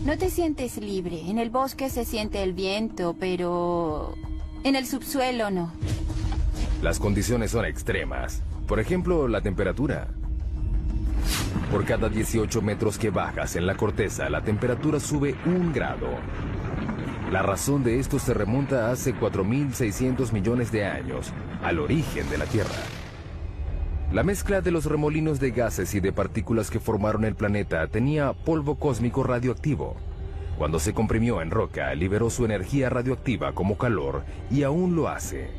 No te sientes libre. En el bosque se siente el viento, pero en el subsuelo no. Las condiciones son extremas. Por ejemplo, la temperatura. Por cada 18 metros que bajas en la corteza, la temperatura sube 1 grado. La razón de esto se remonta a hace 4.600 millones de años, al origen de la Tierra. La mezcla de los remolinos de gases y de partículas que formaron el planeta tenía polvo cósmico radioactivo. Cuando se comprimió en roca, liberó su energía radioactiva como calor y aún lo hace.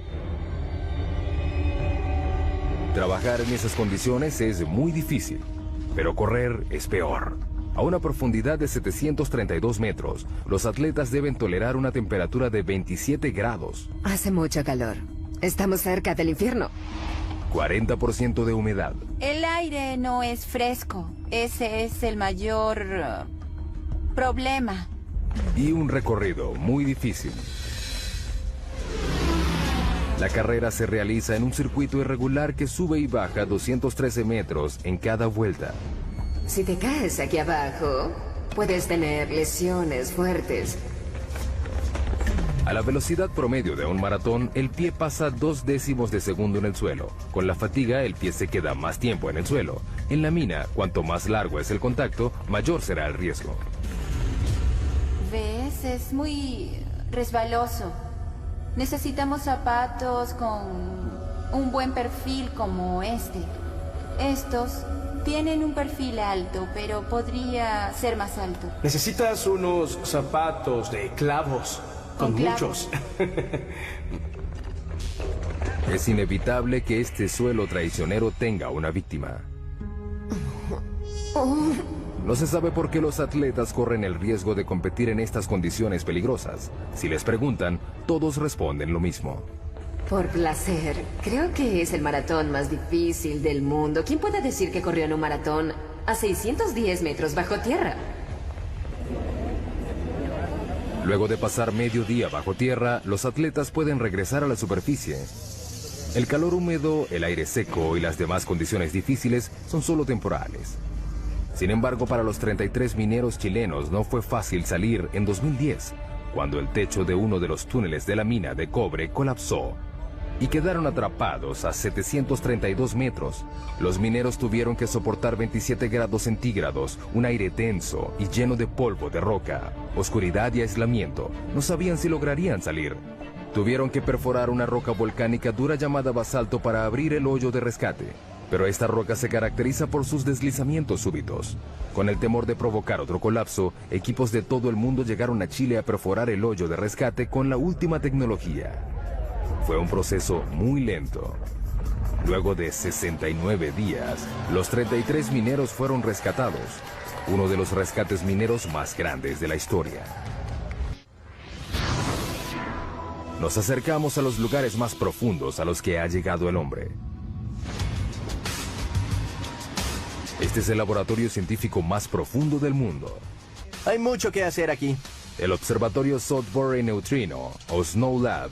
Trabajar en esas condiciones es muy difícil, pero correr es peor. A una profundidad de 732 metros, los atletas deben tolerar una temperatura de 27 grados. Hace mucho calor. Estamos cerca del infierno. 40% de humedad. El aire no es fresco. Ese es el mayor problema. Y un recorrido muy difícil. La carrera se realiza en un circuito irregular que sube y baja 213 metros en cada vuelta. Si te caes aquí abajo, puedes tener lesiones fuertes. A la velocidad promedio de un maratón, el pie pasa 0.2 de segundo en el suelo. Con la fatiga, el pie se queda más tiempo en el suelo. En la mina, cuanto más largo es el contacto, mayor será el riesgo. ¿Ves? Es muy resbaloso. Necesitamos zapatos con un buen perfil como este. Estos tienen un perfil alto, pero podría ser más alto. Necesitas unos zapatos de clavos. Con muchos. Es inevitable que este suelo traicionero tenga una víctima. No se sabe por qué los atletas corren el riesgo de competir en estas condiciones peligrosas. Si les preguntan, todos responden lo mismo. Por placer. Creo que es el maratón más difícil del mundo. ¿Quién puede decir que corrió en un maratón a 610 metros bajo tierra? Luego de pasar medio día bajo tierra, los atletas pueden regresar a la superficie. El calor húmedo, el aire seco y las demás condiciones difíciles son solo temporales. Sin embargo, para los 33 mineros chilenos no fue fácil salir en 2010, cuando el techo de uno de los túneles de la mina de cobre colapsó y quedaron atrapados a 732 metros. Los mineros tuvieron que soportar 27 grados centígrados, un aire tenso y lleno de polvo de roca, oscuridad y aislamiento. No sabían si lograrían salir. Tuvieron que perforar una roca volcánica dura llamada basalto para abrir el hoyo de rescate. Pero esta roca se caracteriza por sus deslizamientos súbitos. Con el temor de provocar otro colapso, equipos de todo el mundo llegaron a Chile a perforar el hoyo de rescate con la última tecnología. Fue un proceso muy lento. Luego de 69 días, los 33 mineros fueron rescatados, uno de los rescates mineros más grandes de la historia. Nos acercamos a los lugares más profundos a los que ha llegado el hombre. Este es el laboratorio científico más profundo del mundo. Hay mucho que hacer aquí. El observatorio Sudbury Neutrino, o Snow Lab,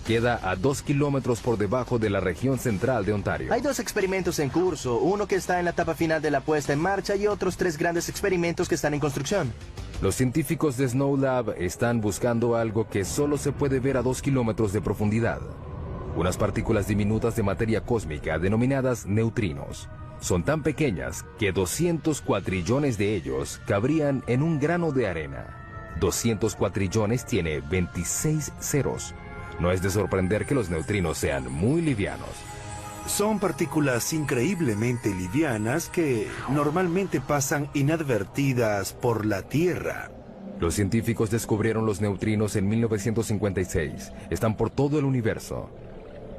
queda a 2 kilómetros por debajo de la región central de Ontario. Hay 2 experimentos en curso, uno que está en la etapa final de la puesta en marcha y otros 3 grandes experimentos que están en construcción. Los científicos de Snow Lab están buscando algo que solo se puede ver a 2 kilómetros de profundidad. Unas partículas diminutas de materia cósmica denominadas neutrinos. Son tan pequeñas que 200 cuatrillones de ellos cabrían en un grano de arena. 200 cuatrillones tiene 26 ceros. No es de sorprender que los neutrinos sean muy livianos. Son partículas increíblemente livianas que normalmente pasan inadvertidas por la Tierra. Los científicos descubrieron los neutrinos en 1956. Están por todo el universo.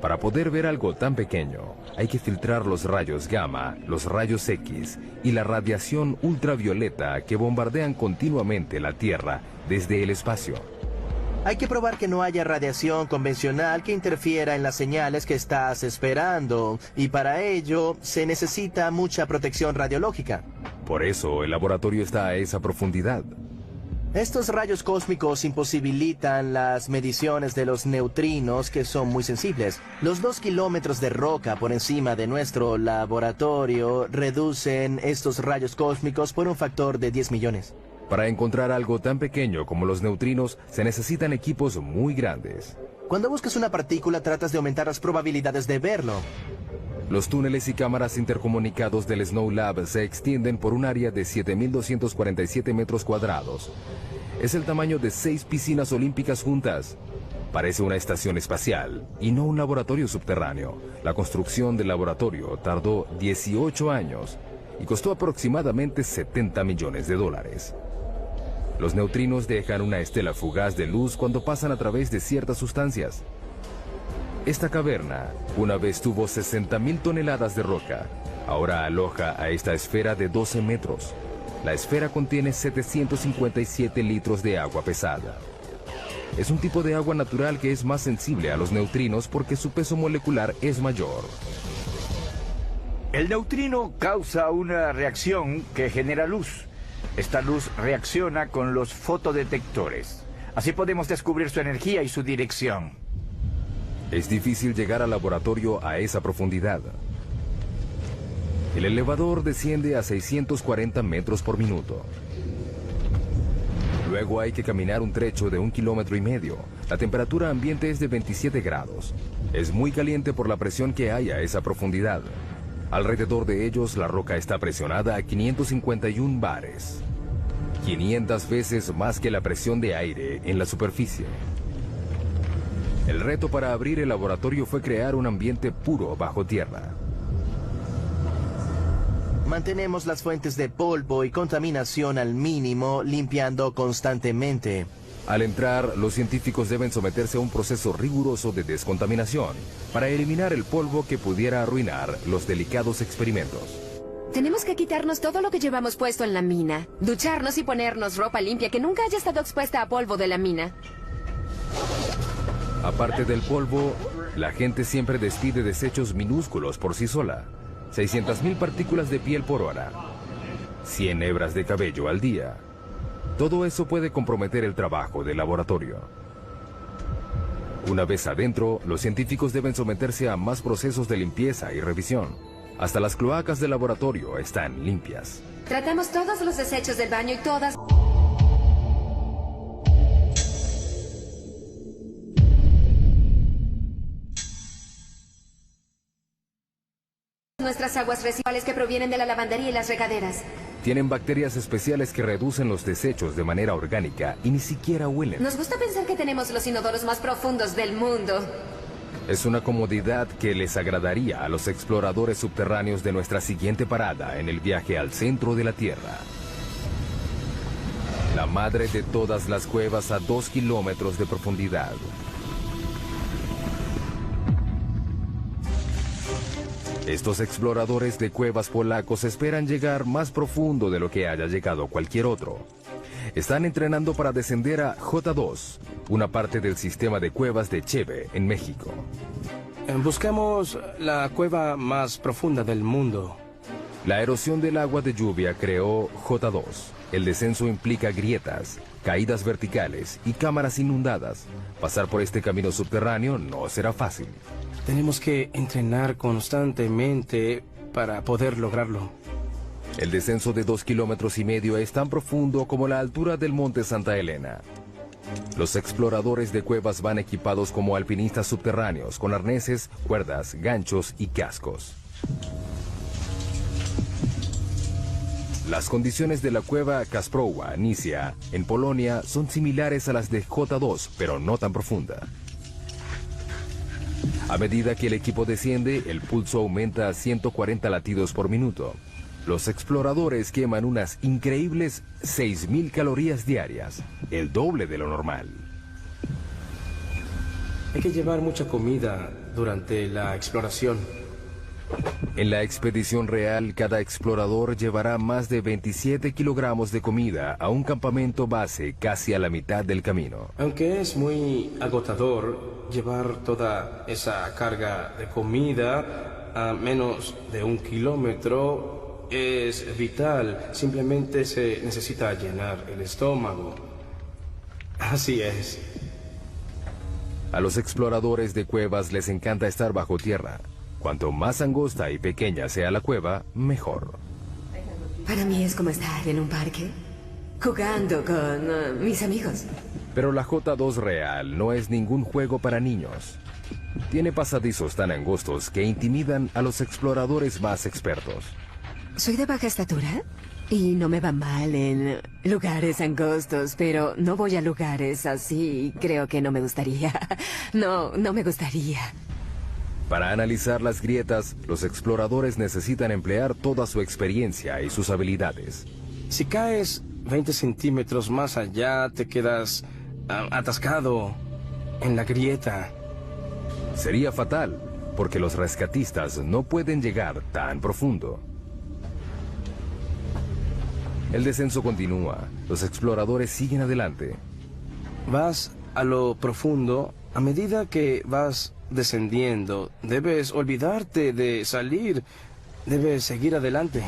Para poder ver algo tan pequeño, hay que filtrar los rayos gamma, los rayos X y la radiación ultravioleta que bombardean continuamente la Tierra desde el espacio. Hay que probar que no haya radiación convencional que interfiera en las señales que estás esperando, y para ello se necesita mucha protección radiológica. Por eso el laboratorio está a esa profundidad. Estos rayos cósmicos imposibilitan las mediciones de los neutrinos, que son muy sensibles. Los 2 kilómetros de roca por encima de nuestro laboratorio reducen estos rayos cósmicos por un factor de 10 millones. Para encontrar algo tan pequeño como los neutrinos, se necesitan equipos muy grandes. Cuando buscas una partícula, tratas de aumentar las probabilidades de verlo. Los túneles y cámaras intercomunicados del Snow Lab se extienden por un área de 7.247 metros cuadrados. Es el tamaño de 6 piscinas olímpicas juntas. Parece una estación espacial y no un laboratorio subterráneo. La construcción del laboratorio tardó 18 años y costó aproximadamente $70 millones. Los neutrinos dejan una estela fugaz de luz cuando pasan a través de ciertas sustancias. Esta caverna una vez tuvo 60.000 toneladas de roca. Ahora aloja a esta esfera de 12 metros. La esfera contiene 757 litros de agua pesada. Es un tipo de agua natural que es más sensible a los neutrinos porque su peso molecular es mayor. El neutrino causa una reacción que genera luz. Esta luz reacciona con los fotodetectores. Así podemos descubrir su energía y su dirección. Es difícil llegar al laboratorio a esa profundidad. El elevador desciende a 640 metros por minuto. Luego hay que caminar un trecho de 1,5 kilómetros. La temperatura ambiente es de 27 grados. Es muy caliente por la presión que hay a esa profundidad. Alrededor de ellos la roca está presionada a 551 bares. 500 veces más que la presión de aire en la superficie. El reto para abrir el laboratorio fue crear un ambiente puro bajo tierra. Mantenemos las fuentes de polvo y contaminación al mínimo, limpiando constantemente. Al entrar, los científicos deben someterse a un proceso riguroso de descontaminación para eliminar el polvo que pudiera arruinar los delicados experimentos. Tenemos que quitarnos todo lo que llevamos puesto en la mina, ducharnos y ponernos ropa limpia que nunca haya estado expuesta a polvo de la mina. Aparte del polvo, la gente siempre despide desechos minúsculos por sí sola. 600.000 partículas de piel por hora. 100 hebras de cabello al día. Todo eso puede comprometer el trabajo del laboratorio. Una vez adentro, los científicos deben someterse a más procesos de limpieza y revisión. Hasta las cloacas del laboratorio están limpias. Tratamos todos los desechos del baño y todas nuestras aguas residuales que provienen de la lavandería y las regaderas. Tienen bacterias especiales que reducen los desechos de manera orgánica y ni siquiera huelen. Nos gusta pensar que tenemos los inodoros más profundos del mundo. Es una comodidad que les agradaría a los exploradores subterráneos de nuestra siguiente parada en el viaje al centro de la Tierra. La madre de todas las cuevas a 2 kilómetros de profundidad. Estos exploradores de cuevas polacos esperan llegar más profundo de lo que haya llegado cualquier otro. Están entrenando para descender a J2, una parte del sistema de cuevas de Cheve, en México. Buscamos la cueva más profunda del mundo. La erosión del agua de lluvia creó J2. El descenso implica grietas, caídas verticales y cámaras inundadas. Pasar por este camino subterráneo no será fácil. Tenemos que entrenar constantemente para poder lograrlo. El descenso de 2,5 kilómetros es tan profundo como la altura del monte Santa Elena. Los exploradores de cuevas van equipados como alpinistas subterráneos, con arneses, cuerdas, ganchos y cascos. Las condiciones de la cueva Kasprowa Nisia, en Polonia, son similares a las de J2, pero no tan profunda. A medida que el equipo desciende, el pulso aumenta a 140 latidos por minuto. Los exploradores queman unas increíbles 6,000 calorías diarias, el doble de lo normal. Hay que llevar mucha comida durante la exploración. En la expedición real, cada explorador llevará más de 27 kilogramos de comida a un campamento base casi a la mitad del camino. Aunque es muy agotador llevar toda esa carga de comida a menos de 1 kilómetro, es vital. Simplemente se necesita llenar el estómago. Así es. A los exploradores de cuevas les encanta estar bajo tierra. Cuanto más angosta y pequeña sea la cueva, mejor. Para mí es como estar en un parque, jugando con mis amigos. Pero la J2 real no es ningún juego para niños. Tiene pasadizos tan angostos que intimidan a los exploradores más expertos. Soy de baja estatura y no me va mal en lugares angostos, pero no voy a lugares así. Creo que no me gustaría. No me gustaría. Para analizar las grietas, los exploradores necesitan emplear toda su experiencia y sus habilidades. Si caes 20 centímetros más allá, te quedas atascado en la grieta. Sería fatal, porque los rescatistas no pueden llegar tan profundo. El descenso continúa. Los exploradores siguen adelante. Vas a lo profundo. A medida que vas descendiendo, debes olvidarte de salir. Debes seguir adelante.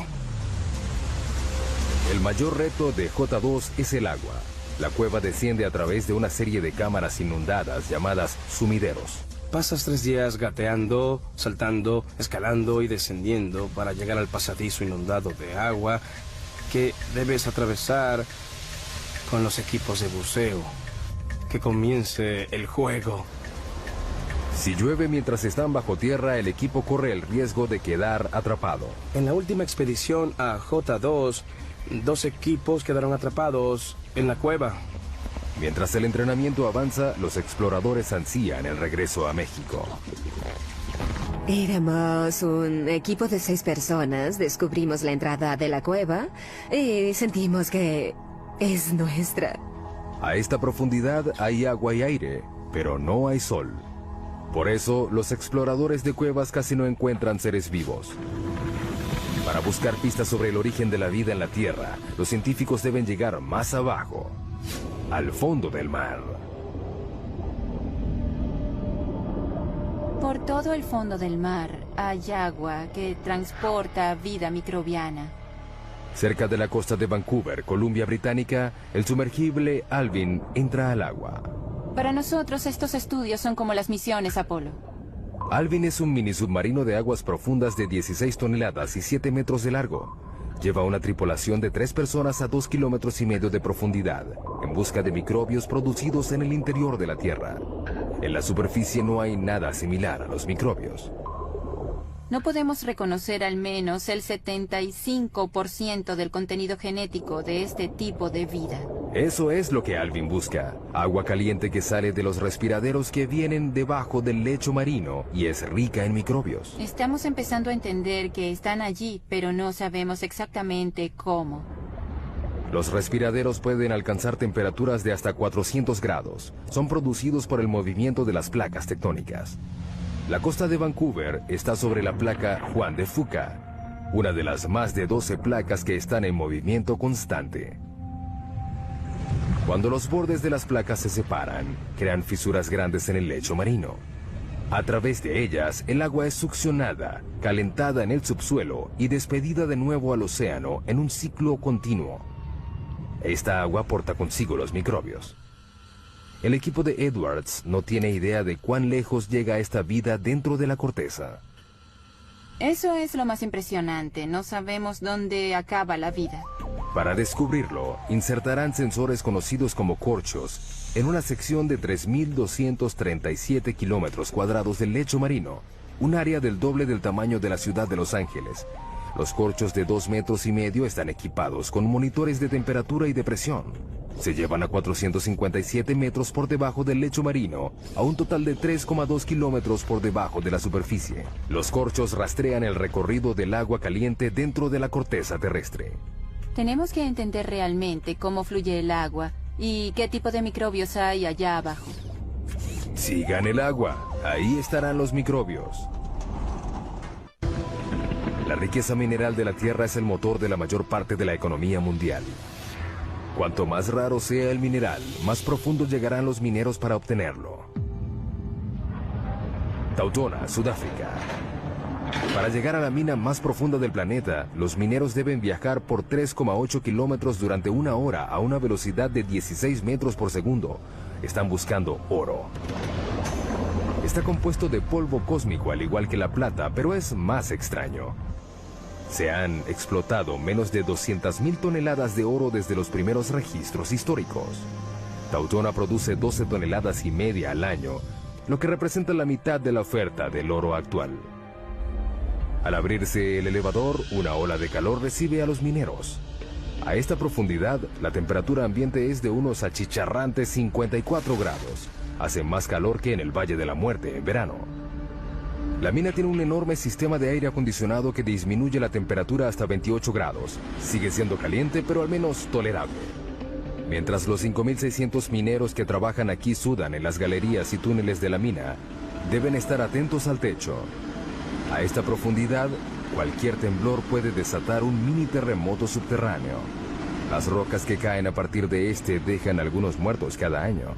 El mayor reto de J2 es el agua. La cueva desciende a través de una serie de cámaras inundadas llamadas sumideros. Pasas 3 días gateando, saltando, escalando y descendiendo para llegar al pasadizo inundado de agua que debes atravesar con los equipos de buceo. Que comience el juego. Si llueve mientras están bajo tierra, el equipo corre el riesgo de quedar atrapado. En la última expedición a J2, 2 equipos quedaron atrapados en la cueva. Mientras el entrenamiento avanza, los exploradores ansían el regreso a México. Éramos un equipo de 6 personas, descubrimos la entrada de la cueva y sentimos que es nuestra. A esta profundidad hay agua y aire, pero no hay sol. Por eso, los exploradores de cuevas casi no encuentran seres vivos. Para buscar pistas sobre el origen de la vida en la Tierra, los científicos deben llegar más abajo, al fondo del mar. Por todo el fondo del mar hay agua que transporta vida microbiana. Cerca de la costa de Vancouver, Columbia Británica, el sumergible Alvin entra al agua. Para nosotros estos estudios son como las misiones Apolo. Alvin es un mini submarino de aguas profundas de 16 toneladas y 7 metros de largo. Lleva una tripulación de 3 personas a 2,5 kilómetros de profundidad, en busca de microbios producidos en el interior de la Tierra. En la superficie no hay nada similar a los microbios. No podemos reconocer al menos el 75% del contenido genético de este tipo de vida. Eso es lo que Alvin busca. Agua caliente que sale de los respiraderos que vienen debajo del lecho marino y es rica en microbios. Estamos empezando a entender que están allí, pero no sabemos exactamente cómo. Los respiraderos pueden alcanzar temperaturas de hasta 400 grados. Son producidos por el movimiento de las placas tectónicas. La costa de Vancouver está sobre la placa Juan de Fuca, una de las más de 12 placas que están en movimiento constante. Cuando los bordes de las placas se separan, crean fisuras grandes en el lecho marino. A través de ellas, el agua es succionada, calentada en el subsuelo y despedida de nuevo al océano en un ciclo continuo. Esta agua porta consigo los microbios. El equipo de Edwards no tiene idea de cuán lejos llega esta vida dentro de la corteza. Eso es lo más impresionante. No sabemos dónde acaba la vida. Para descubrirlo, insertarán sensores conocidos como corchos en una sección de 3.237 kilómetros cuadrados del lecho marino, un área del doble del tamaño de la ciudad de Los Ángeles. Los corchos de 2,5 metros están equipados con monitores de temperatura y de presión. Se llevan a 457 metros por debajo del lecho marino, a un total de 3,2 kilómetros por debajo de la superficie. Los corchos rastrean el recorrido del agua caliente dentro de la corteza terrestre. Tenemos que entender realmente cómo fluye el agua y qué tipo de microbios hay allá abajo. Sigan el agua, ahí estarán los microbios. La riqueza mineral de la Tierra es el motor de la mayor parte de la economía mundial. Cuanto más raro sea el mineral, más profundo llegarán los mineros para obtenerlo. Tautona, Sudáfrica. Para llegar a la mina más profunda del planeta, los mineros deben viajar por 3,8 kilómetros durante 1 hora a una velocidad de 16 metros por segundo. Están buscando oro. Está compuesto de polvo cósmico al igual que la plata, pero es más extraño. Se han explotado menos de 200,000 toneladas de oro desde los primeros registros históricos. Tautona produce 12,5 toneladas al año, lo que representa la mitad de la oferta del oro actual. Al abrirse el elevador, una ola de calor recibe a los mineros. A esta profundidad, la temperatura ambiente es de unos achicharrantes 54 grados. Hace más calor que en el Valle de la Muerte en verano. La mina tiene un enorme sistema de aire acondicionado que disminuye la temperatura hasta 28 grados. Sigue siendo caliente, pero al menos tolerable. Mientras los 5.600 mineros que trabajan aquí sudan en las galerías y túneles de la mina, deben estar atentos al techo. A esta profundidad, cualquier temblor puede desatar un mini terremoto subterráneo. Las rocas que caen a partir de este dejan algunos muertos cada año.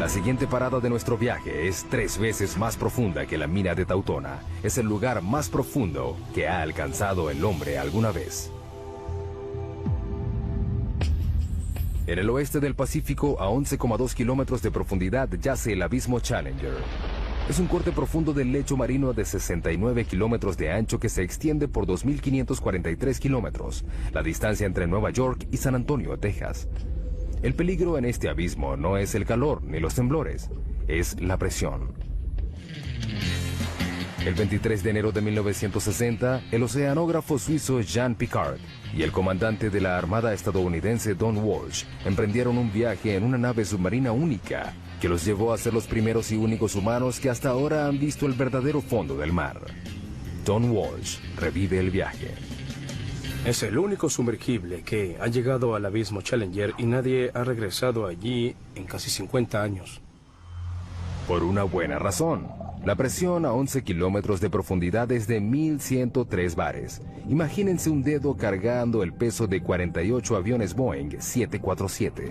La siguiente parada de nuestro viaje es 3 veces más profunda que la mina de Tautona. Es el lugar más profundo que ha alcanzado el hombre alguna vez. En el oeste del Pacífico, a 11,2 kilómetros de profundidad, yace el abismo Challenger. Es un corte profundo del lecho marino de 69 kilómetros de ancho que se extiende por 2.543 kilómetros, la distancia entre Nueva York y San Antonio, Texas. El peligro en este abismo no es el calor ni los temblores, es la presión. El 23 de enero de 1960, el oceanógrafo suizo Jean Piccard y el comandante de la Armada estadounidense Don Walsh emprendieron un viaje en una nave submarina única que los llevó a ser los primeros y únicos humanos que hasta ahora han visto el verdadero fondo del mar. Don Walsh revive el viaje. Es el único sumergible que ha llegado al abismo Challenger y nadie ha regresado allí en casi 50 años. Por una buena razón. La presión a 11 kilómetros de profundidad es de 1.103 bares. Imagínense un dedo cargando el peso de 48 aviones Boeing 747.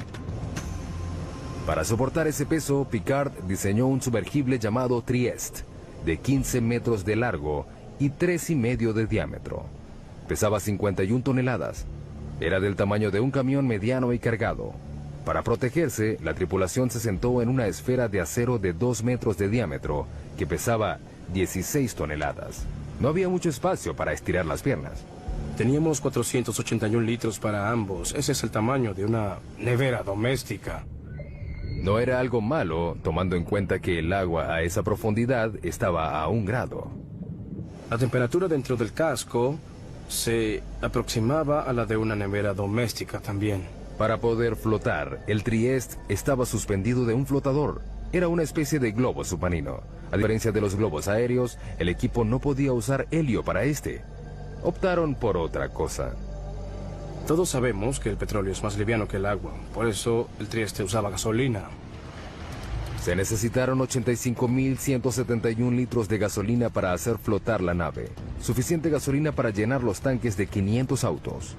Para soportar ese peso, Piccard diseñó un sumergible llamado Trieste, de 15 metros de largo y 3,5 de diámetro. pesaba 51 toneladas. Era del tamaño de un camión mediano y cargado. Para protegerse, la tripulación se sentó en una esfera de acero de 2 metros de diámetro que pesaba 16 toneladas. No había mucho espacio para estirar las piernas. Teníamos 481 litros para ambos. Ese es el tamaño de una nevera doméstica. No era algo malo, tomando en cuenta que el agua a esa profundidad estaba a 1 grado. La temperatura dentro del casco se aproximaba a la de una nevera doméstica también. Para poder flotar, el Trieste estaba suspendido de un flotador. Era una especie de globo submarino. A diferencia de los globos aéreos, el equipo no podía usar helio para este. Optaron por otra cosa. Todos sabemos que el petróleo es más liviano que el agua. Por eso el Trieste usaba gasolina. Se necesitaron 85.171 litros de gasolina para hacer flotar la nave. Suficiente gasolina para llenar los tanques de 500 autos.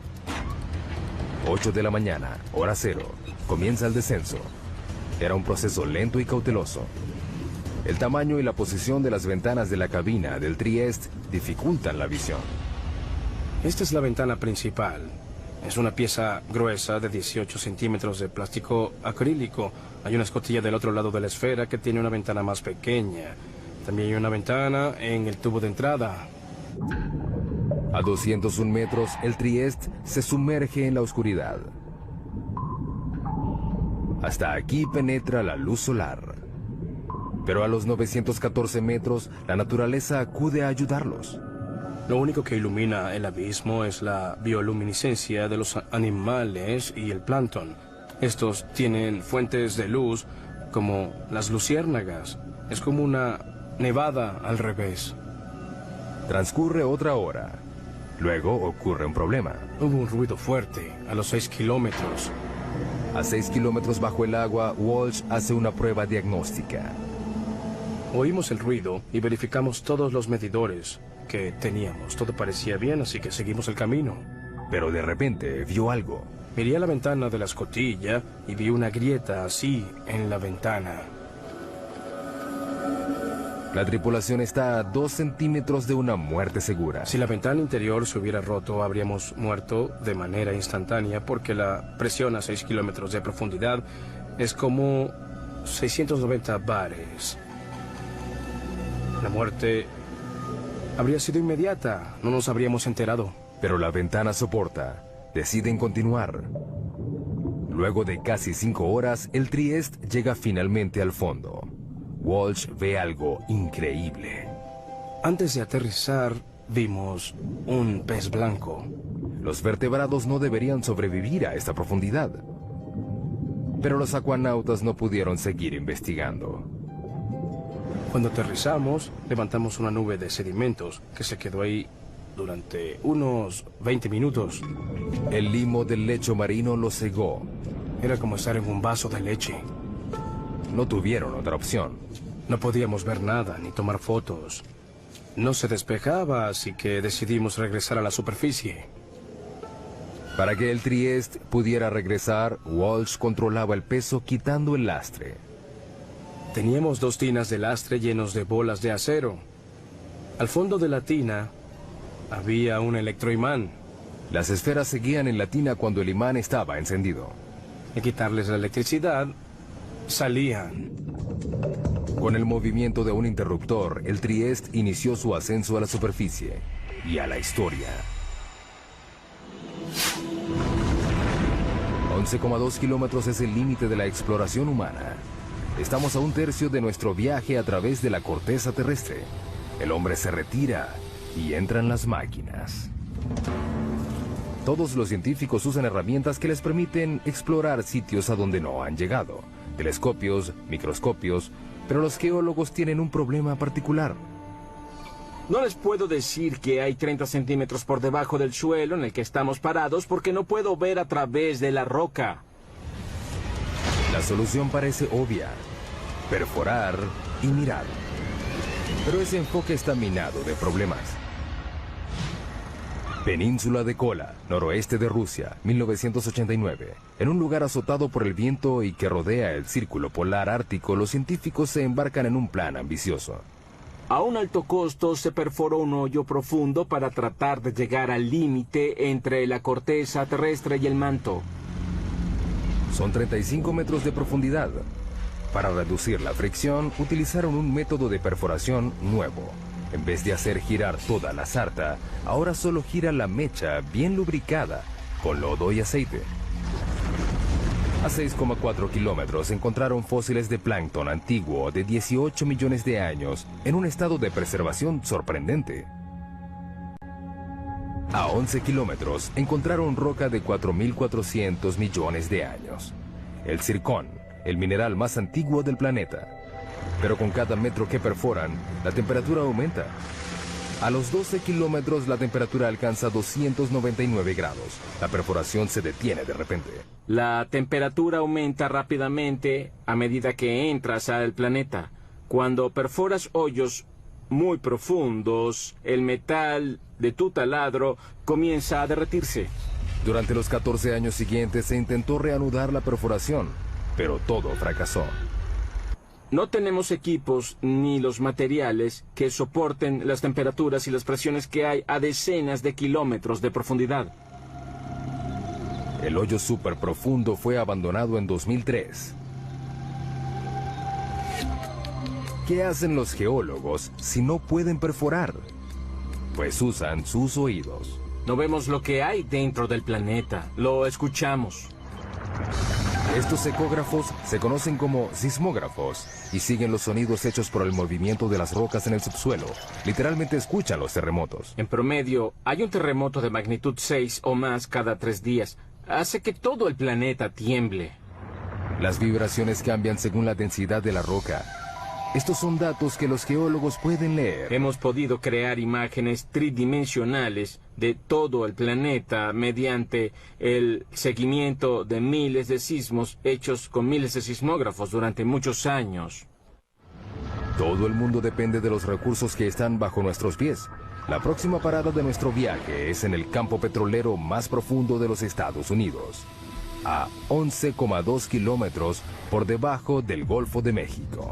8 de la mañana, hora cero. Comienza el descenso. Era un proceso lento y cauteloso. El tamaño y la posición de las ventanas de la cabina del Trieste dificultan la visión. Esta es la ventana principal. Es una pieza gruesa de 18 centímetros de plástico acrílico. Hay una escotilla del otro lado de la esfera que tiene una ventana más pequeña. También hay una ventana en el tubo de entrada. A 201 metros, el Trieste se sumerge en la oscuridad. Hasta aquí penetra la luz solar. Pero a los 914 metros, la naturaleza acude a ayudarlos. Lo único que ilumina el abismo es la bioluminiscencia de los animales y el plancton. Estos tienen fuentes de luz como las luciérnagas. Es como una nevada al revés. Transcurre otra hora. Luego ocurre un problema. Hubo un ruido fuerte a los 6 kilómetros. A 6 kilómetros bajo el agua, Walsh hace una prueba diagnóstica. Oímos el ruido y verificamos todos los medidores que teníamos. Todo parecía bien, así que seguimos el camino. Pero de repente vio algo. Miré a la ventana de la escotilla y vi una grieta así en la ventana. La tripulación está a 2 centímetros de una muerte segura. Si la ventana interior se hubiera roto, habríamos muerto de manera instantánea porque la presión a 6 kilómetros de profundidad es como 690 bares. La muerte habría sido inmediata, no nos habríamos enterado. Pero la ventana soporta. Deciden continuar. Luego de casi 5 horas, el Trieste llega finalmente al fondo. Walsh ve algo increíble. Antes de aterrizar, vimos un pez blanco. Los vertebrados no deberían sobrevivir a esta profundidad. Pero los acuanautas no pudieron seguir investigando. Cuando aterrizamos, levantamos una nube de sedimentos que se quedó ahí durante unos 20 minutos. El limo del lecho marino lo cegó. Era como estar en un vaso de leche. No tuvieron otra opción. No podíamos ver nada ni tomar fotos. No se despejaba, así que decidimos regresar a la superficie. Para que el Trieste pudiera regresar, Walsh controlaba el peso quitando el lastre. Teníamos 2 tinas de lastre llenos de bolas de acero. Al fondo de la tina había un electroimán. Las esferas seguían en la tina cuando el imán estaba encendido. Al quitarles la electricidad, salían. Con el movimiento de un interruptor, el Trieste inició su ascenso a la superficie y a la historia. 11,2 kilómetros es el límite de la exploración humana. Estamos a 1/3 de nuestro viaje a través de la corteza terrestre. El hombre se retira y entran las máquinas. Todos los científicos usan herramientas que les permiten explorar sitios a donde no han llegado. Telescopios, microscopios, pero los geólogos tienen un problema particular. No les puedo decir que hay 30 centímetros por debajo del suelo en el que estamos parados porque no puedo ver a través de la roca. La solución parece obvia: perforar y mirar. Pero ese enfoque está minado de problemas. Península de Kola, noroeste de Rusia, 1989. En un lugar azotado por el viento y que rodea el círculo polar ártico, los científicos se embarcan en un plan ambicioso. A un alto costo se perforó un hoyo profundo para tratar de llegar al límite entre la corteza terrestre y el manto. Son 35 metros de profundidad. Para reducir la fricción, utilizaron un método de perforación nuevo. En vez de hacer girar toda la sarta, ahora solo gira la mecha bien lubricada, con lodo y aceite. A 6,4 kilómetros encontraron fósiles de plancton antiguo de 18 millones de años en un estado de preservación sorprendente. A 11 kilómetros encontraron roca de 4.400 millones de años. El zircón, el mineral más antiguo del planeta. Pero con cada metro que perforan, la temperatura aumenta. A los 12 kilómetros la temperatura alcanza 299 grados. La perforación se detiene de repente. La temperatura aumenta rápidamente a medida que entras al planeta. Cuando perforas hoyos muy profundos, el metal de tu taladro comienza a derretirse. Durante los 14 años siguientes se intentó reanudar la perforación, pero todo fracasó. No tenemos equipos ni los materiales que soporten las temperaturas y las presiones que hay a decenas de kilómetros de profundidad. El hoyo súper profundo fue abandonado en 2003. ¿Qué hacen los geólogos si no pueden perforar? Pues usan sus oídos. No vemos lo que hay dentro del planeta, lo escuchamos. Estos ecógrafos se conocen como sismógrafos y siguen los sonidos hechos por el movimiento de las rocas en el subsuelo. Literalmente escuchan los terremotos. En promedio, hay un terremoto de magnitud 6 o más cada 3 días. Hace que todo el planeta tiemble. Las vibraciones cambian según la densidad de la roca. Estos son datos que los geólogos pueden leer. Hemos podido crear imágenes tridimensionales de todo el planeta mediante el seguimiento de miles de sismos hechos con miles de sismógrafos durante muchos años. Todo el mundo depende de los recursos que están bajo nuestros pies. La próxima parada de nuestro viaje es en el campo petrolero más profundo de los Estados Unidos, a 11,2 kilómetros por debajo del Golfo de México.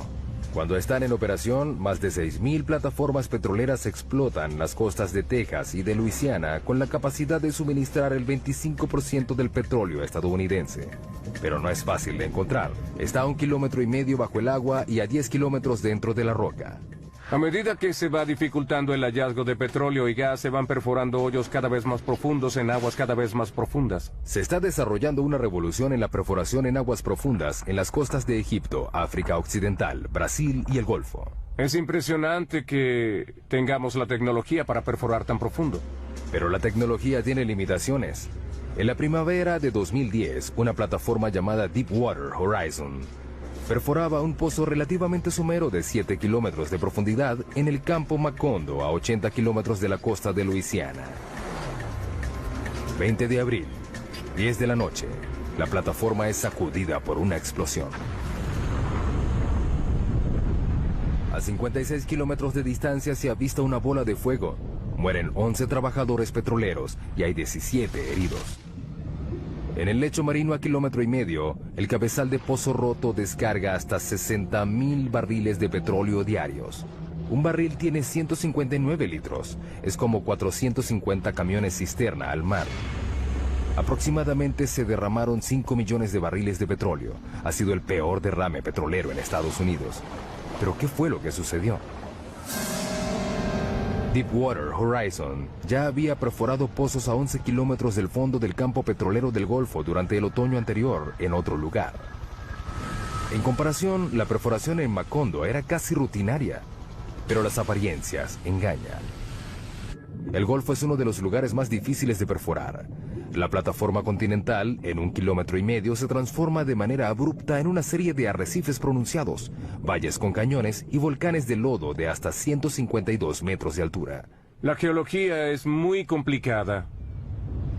Cuando están en operación, más de 6.000 plataformas petroleras explotan las costas de Texas y de Luisiana con la capacidad de suministrar el 25% del petróleo estadounidense. Pero no es fácil de encontrar. Está a 1,5 kilómetros bajo el agua y a 10 kilómetros dentro de la roca. A medida que se va dificultando el hallazgo de petróleo y gas, se van perforando hoyos cada vez más profundos en aguas cada vez más profundas. Se está desarrollando una revolución en la perforación en aguas profundas en las costas de Egipto, África Occidental, Brasil y el Golfo. Es impresionante que tengamos la tecnología para perforar tan profundo. Pero la tecnología tiene limitaciones. En la primavera de 2010, una plataforma llamada Deepwater Horizon perforaba un pozo relativamente somero de 7 kilómetros de profundidad en el campo Macondo, a 80 kilómetros de la costa de Luisiana. 20 de abril, 10 de la noche, la plataforma es sacudida por una explosión. A 56 kilómetros de distancia se avista una bola de fuego. Mueren 11 trabajadores petroleros y hay 17 heridos. En el lecho marino a 1,5 kilómetros, el cabezal de pozo roto descarga hasta 60.000 barriles de petróleo diarios. Un barril tiene 159 litros. Es como 450 camiones cisterna al mar. Aproximadamente se derramaron 5 millones de barriles de petróleo. Ha sido el peor derrame petrolero en Estados Unidos. ¿Pero qué fue lo que sucedió? Deepwater Horizon ya había perforado pozos a 11 kilómetros del fondo del campo petrolero del Golfo durante el otoño anterior en otro lugar. En comparación, la perforación en Macondo era casi rutinaria, pero las apariencias engañan. El Golfo es uno de los lugares más difíciles de perforar. La plataforma continental, en 1,5 kilómetros, se transforma de manera abrupta en una serie de arrecifes pronunciados, valles con cañones y volcanes de lodo de hasta 152 metros de altura. La geología es muy complicada.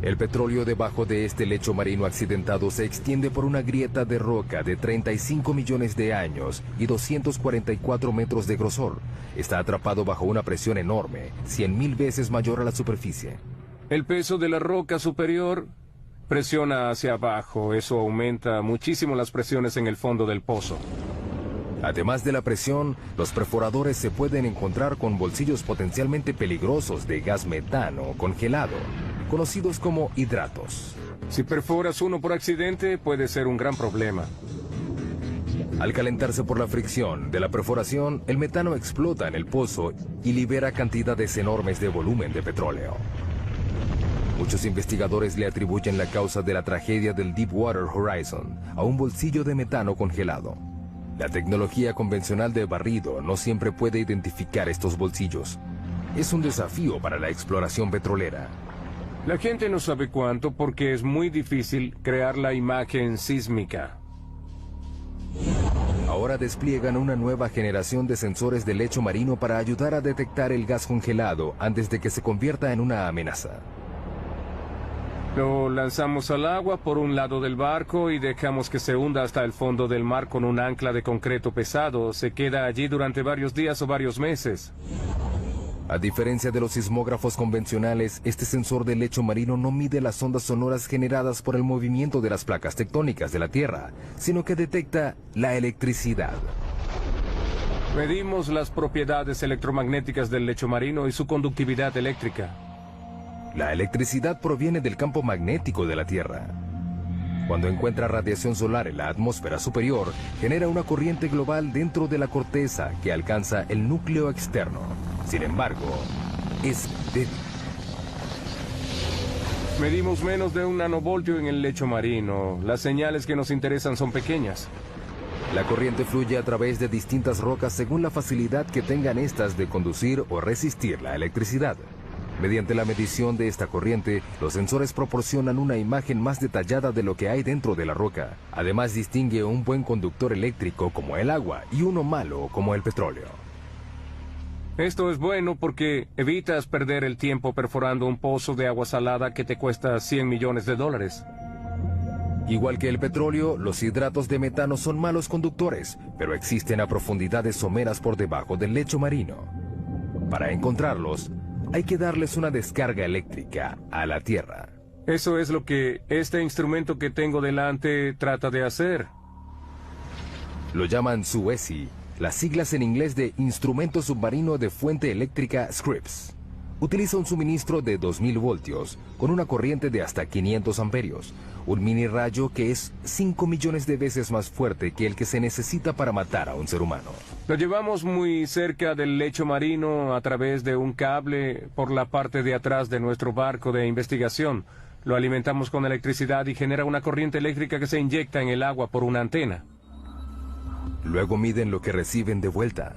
El petróleo debajo de este lecho marino accidentado se extiende por una grieta de roca de 35 millones de años y 244 metros de grosor. Está atrapado bajo una presión enorme, 100.000 veces mayor a la superficie. El peso de la roca superior presiona hacia abajo. Eso aumenta muchísimo las presiones en el fondo del pozo. Además de la presión, los perforadores se pueden encontrar con bolsillos potencialmente peligrosos de gas metano congelado, conocidos como hidratos. Si perforas uno por accidente, puede ser un gran problema. Al calentarse por la fricción de la perforación, el metano explota en el pozo y libera cantidades enormes de volumen de petróleo. Muchos investigadores le atribuyen la causa de la tragedia del Deepwater Horizon a un bolsillo de metano congelado. La tecnología convencional de barrido no siempre puede identificar estos bolsillos. Es un desafío para la exploración petrolera. La gente no sabe cuánto porque es muy difícil crear la imagen sísmica. Ahora despliegan una nueva generación de sensores de lecho marino para ayudar a detectar el gas congelado antes de que se convierta en una amenaza. Lo lanzamos al agua por un lado del barco y dejamos que se hunda hasta el fondo del mar con un ancla de concreto pesado. Se queda allí durante varios días o varios meses. A diferencia de los sismógrafos convencionales, este sensor de lecho marino no mide las ondas sonoras generadas por el movimiento de las placas tectónicas de la Tierra, sino que detecta la electricidad. Medimos las propiedades electromagnéticas del lecho marino y su conductividad eléctrica. La electricidad proviene del campo magnético de la Tierra. Cuando encuentra radiación solar en la atmósfera superior, genera una corriente global dentro de la corteza que alcanza el núcleo externo. Sin embargo, es débil. Medimos menos de 1 nanovoltio en el lecho marino. Las señales que nos interesan son pequeñas. La corriente fluye a través de distintas rocas según la facilidad que tengan estas de conducir o resistir la electricidad. Mediante la medición de esta corriente, los sensores proporcionan una imagen más detallada de lo que hay dentro de la roca. Además, distingue un buen conductor eléctrico como el agua y uno malo como el petróleo. Esto es bueno porque evitas perder el tiempo perforando un pozo de agua salada que te cuesta $100 millones. Igual que el petróleo, los hidratos de metano son malos conductores, pero existen a profundidades someras por debajo del lecho marino. Para encontrarlos, hay que darles una descarga eléctrica a la Tierra. Eso es lo que este instrumento que tengo delante trata de hacer. Lo llaman SUESI, las siglas en inglés de Instrumento Submarino de Fuente Eléctrica Scripps. Utiliza un suministro de 2000 voltios con una corriente de hasta 500 amperios, un mini rayo que es 5 millones de veces más fuerte que el que se necesita para matar a un ser humano. Lo llevamos muy cerca del lecho marino a través de un cable por la parte de atrás de nuestro barco de investigación. Lo alimentamos con electricidad y genera una corriente eléctrica que se inyecta en el agua por una antena. Luego miden lo que reciben de vuelta.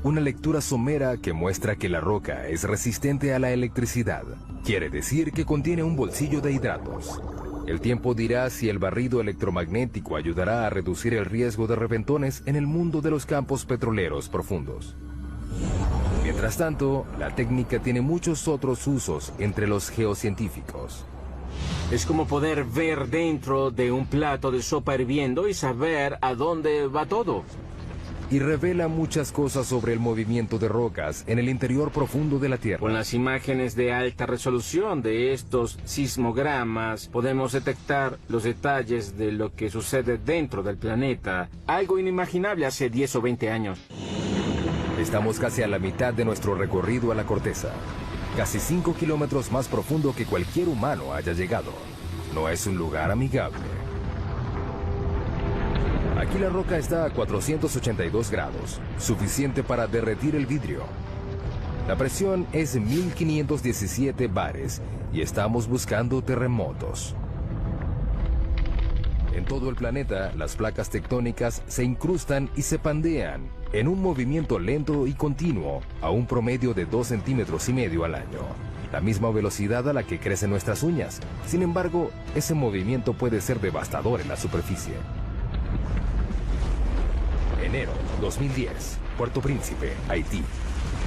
Una lectura somera que muestra que la roca es resistente a la electricidad. Quiere decir que contiene un bolsillo de hidratos. El tiempo dirá si el barrido electromagnético ayudará a reducir el riesgo de reventones en el mundo de los campos petroleros profundos. Mientras tanto, la técnica tiene muchos otros usos entre los geocientíficos. Es como poder ver dentro de un plato de sopa hirviendo y saber a dónde va todo. Y revela muchas cosas sobre el movimiento de rocas en el interior profundo de la Tierra. Con las imágenes de alta resolución de estos sismogramas, podemos detectar los detalles de lo que sucede dentro del planeta. Algo inimaginable hace 10 o 20 años. Estamos casi a la mitad de nuestro recorrido a la corteza. Casi 5 kilómetros más profundo que cualquier humano haya llegado. No es un lugar amigable. Aquí la roca está a 482 grados, suficiente para derretir el vidrio. La presión es 1517 bares y estamos buscando terremotos. En todo el planeta, las placas tectónicas se incrustan y se pandean en un movimiento lento y continuo a un promedio de 2,5 centímetros al año. La misma velocidad a la que crecen nuestras uñas. Sin embargo, ese movimiento puede ser devastador en la superficie. Enero 2010, Puerto Príncipe, Haití.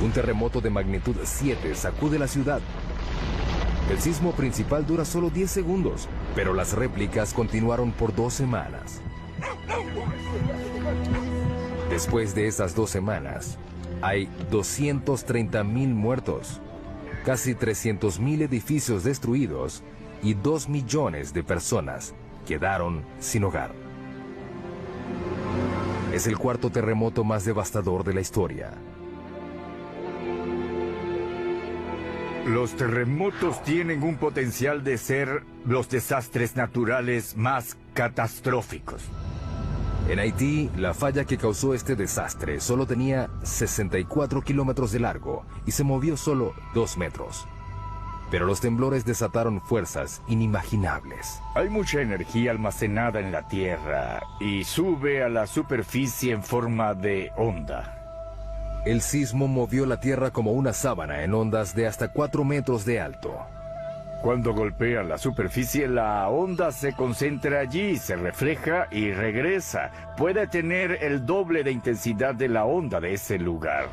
Un terremoto de magnitud 7 sacude la ciudad. El sismo principal dura solo 10 segundos, pero las réplicas continuaron por 2 semanas. Después de esas 2 semanas, hay 230,000 muertos, casi 300,000 edificios destruidos y 2 millones de personas quedaron sin hogar. Es el cuarto terremoto más devastador de la historia. Los terremotos tienen un potencial de ser los desastres naturales más catastróficos. En Haití, la falla que causó este desastre solo tenía 64 kilómetros de largo y se movió solo 2 metros. Pero los temblores desataron fuerzas inimaginables. Hay mucha energía almacenada en la Tierra y sube a la superficie en forma de onda. El sismo movió la Tierra como una sábana en ondas de hasta 4 metros de alto. Cuando golpea la superficie, la onda se concentra allí, se refleja y regresa. Puede tener el doble de intensidad de la onda de ese lugar.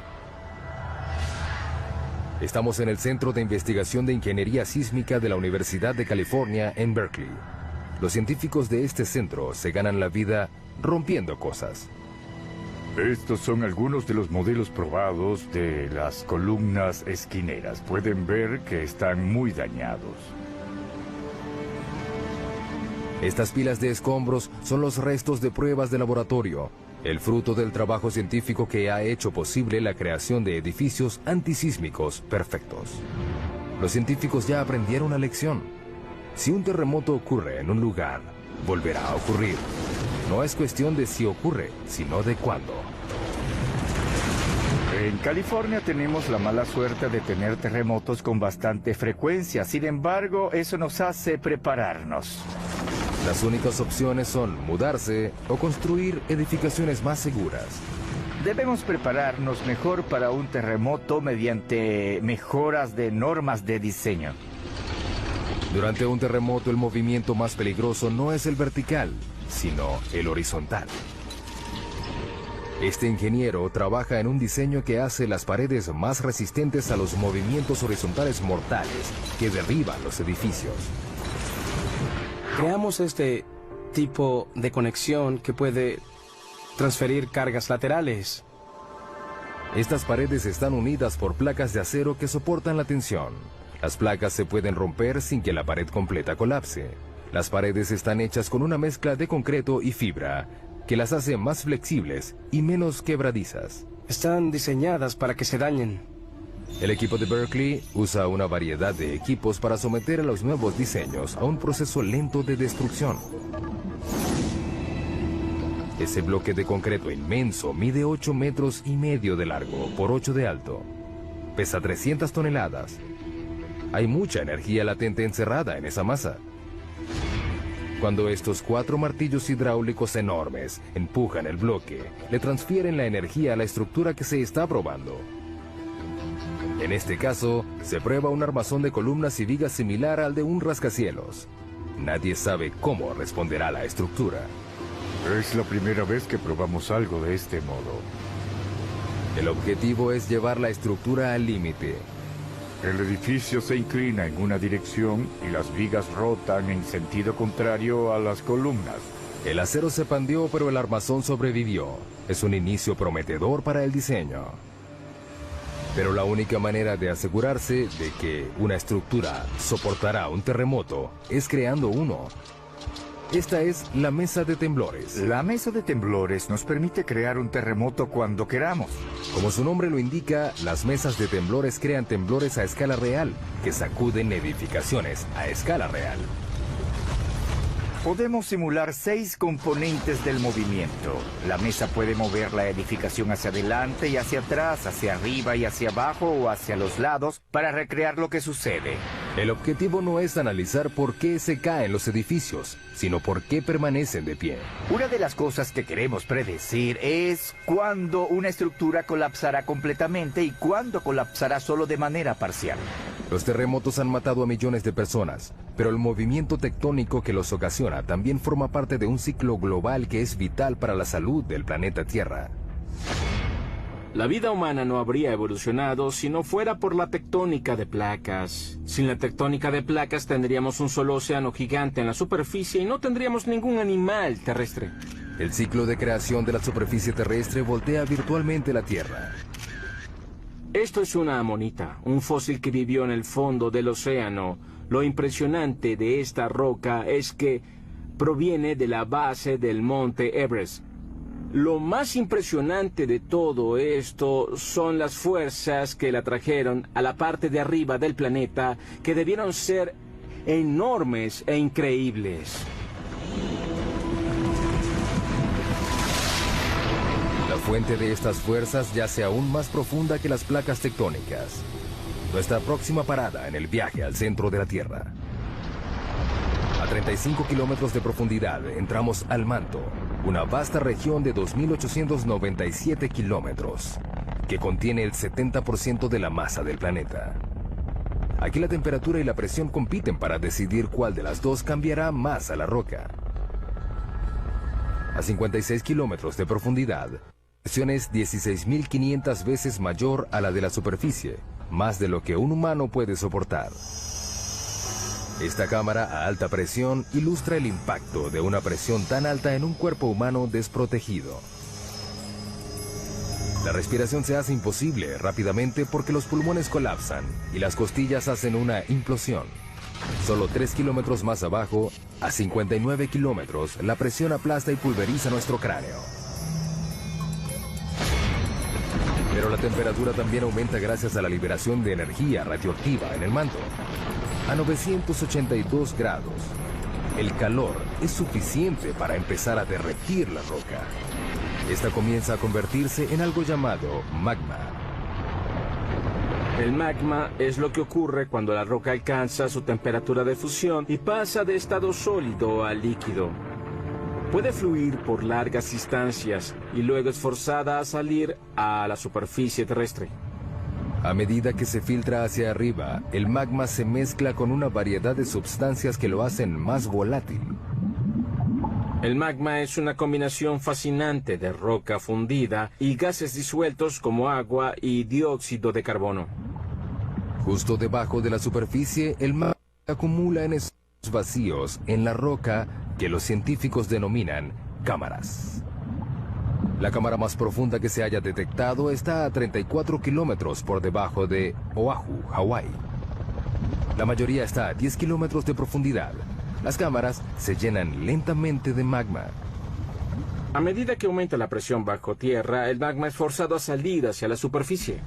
Estamos en el Centro de Investigación de Ingeniería Sísmica de la Universidad de California en Berkeley. Los científicos de este centro se ganan la vida rompiendo cosas. Estos son algunos de los modelos probados de las columnas esquineras. Pueden ver que están muy dañados. Estas pilas de escombros son los restos de pruebas de laboratorio, el fruto del trabajo científico que ha hecho posible la creación de edificios antisísmicos perfectos. Los científicos ya aprendieron la lección. Si un terremoto ocurre en un lugar, volverá a ocurrir. No es cuestión de si ocurre, sino de cuándo. En California tenemos la mala suerte de tener terremotos con bastante frecuencia. Sin embargo, eso nos hace prepararnos. Las únicas opciones son mudarse o construir edificaciones más seguras. Debemos prepararnos mejor para un terremoto mediante mejoras de normas de diseño. Durante un terremoto, el movimiento más peligroso no es el vertical, sino el horizontal. Este ingeniero trabaja en un diseño que hace las paredes más resistentes a los movimientos horizontales mortales que derriban los edificios. Creamos este tipo de conexión que puede transferir cargas laterales. Estas paredes están unidas por placas de acero que soportan la tensión. Las placas se pueden romper sin que la pared completa colapse. Las paredes están hechas con una mezcla de concreto y fibra, que las hace más flexibles y menos quebradizas. Están diseñadas para que se dañen. El equipo de Berkeley usa una variedad de equipos para someter a los nuevos diseños a un proceso lento de destrucción. Ese bloque de concreto inmenso mide 8 metros y medio de largo por 8 de alto. Pesa 300 toneladas. Hay mucha energía latente encerrada en esa masa. Cuando estos 4 martillos hidráulicos enormes empujan el bloque, le transfieren la energía a la estructura que se está probando. En este caso, se prueba un armazón de columnas y vigas similar al de un rascacielos. Nadie sabe cómo responderá la estructura. Es la primera vez que probamos algo de este modo. El objetivo es llevar la estructura al límite. El edificio se inclina en una dirección y las vigas rotan en sentido contrario a las columnas. El acero se pandeó, pero el armazón sobrevivió. Es un inicio prometedor para el diseño. Pero la única manera de asegurarse de que una estructura soportará un terremoto es creando uno. Esta es la mesa de temblores. La mesa de temblores nos permite crear un terremoto cuando queramos. Como su nombre lo indica, las mesas de temblores crean temblores a escala real, que sacuden edificaciones a escala real. Podemos simular 6 componentes del movimiento. La mesa puede mover la edificación hacia adelante y hacia atrás, hacia arriba y hacia abajo o hacia los lados para recrear lo que sucede. El objetivo no es analizar por qué se caen los edificios, sino por qué permanecen de pie. Una de las cosas que queremos predecir es cuándo una estructura colapsará completamente y cuándo colapsará solo de manera parcial. Los terremotos han matado a millones de personas, pero el movimiento tectónico que los ocasiona también forma parte de un ciclo global que es vital para la salud del planeta Tierra. La vida humana no habría evolucionado si no fuera por la tectónica de placas. Sin la tectónica de placas tendríamos un solo océano gigante en la superficie y no tendríamos ningún animal terrestre. El ciclo de creación de la superficie terrestre voltea virtualmente la Tierra. Esto es una amonita, un fósil que vivió en el fondo del océano. Lo impresionante de esta roca es que proviene de la base del monte Everest. Lo más impresionante de todo esto son las fuerzas que la trajeron a la parte de arriba del planeta, que debieron ser enormes e increíbles. La fuente de estas fuerzas yace aún más profunda que las placas tectónicas. Nuestra próxima parada en el viaje al centro de la Tierra. A 35 kilómetros de profundidad entramos al manto, una vasta región de 2.897 kilómetros, que contiene el 70% de la masa del planeta. Aquí la temperatura y la presión compiten para decidir cuál de las dos cambiará más a la roca. A 56 kilómetros de profundidad, la presión es 16.500 veces mayor a la de la superficie, más de lo que un humano puede soportar. Esta cámara a alta presión ilustra el impacto de una presión tan alta en un cuerpo humano desprotegido. La respiración se hace imposible rápidamente porque los pulmones colapsan y las costillas hacen una implosión. Solo 3 kilómetros más abajo, a 59 kilómetros, la presión aplasta y pulveriza nuestro cráneo. Pero la temperatura también aumenta gracias a la liberación de energía radioactiva en el manto. A 982 grados, el calor es suficiente para empezar a derretir la roca. Esta comienza a convertirse en algo llamado magma. El magma es lo que ocurre cuando la roca alcanza su temperatura de fusión y pasa de estado sólido a líquido. Puede fluir por largas distancias y luego es forzada a salir a la superficie terrestre. A medida que se filtra hacia arriba, el magma se mezcla con una variedad de sustancias que lo hacen más volátil. El magma es una combinación fascinante de roca fundida y gases disueltos como agua y dióxido de carbono. Justo debajo de la superficie, el magma acumula en esos vacíos en la roca que los científicos denominan cámaras. La cámara más profunda que se haya detectado está a 34 kilómetros por debajo de Oahu, Hawái. La mayoría está a 10 kilómetros de profundidad. Las cámaras se llenan lentamente de magma. A medida que aumenta la presión bajo tierra, el magma es forzado a salir hacia la superficie.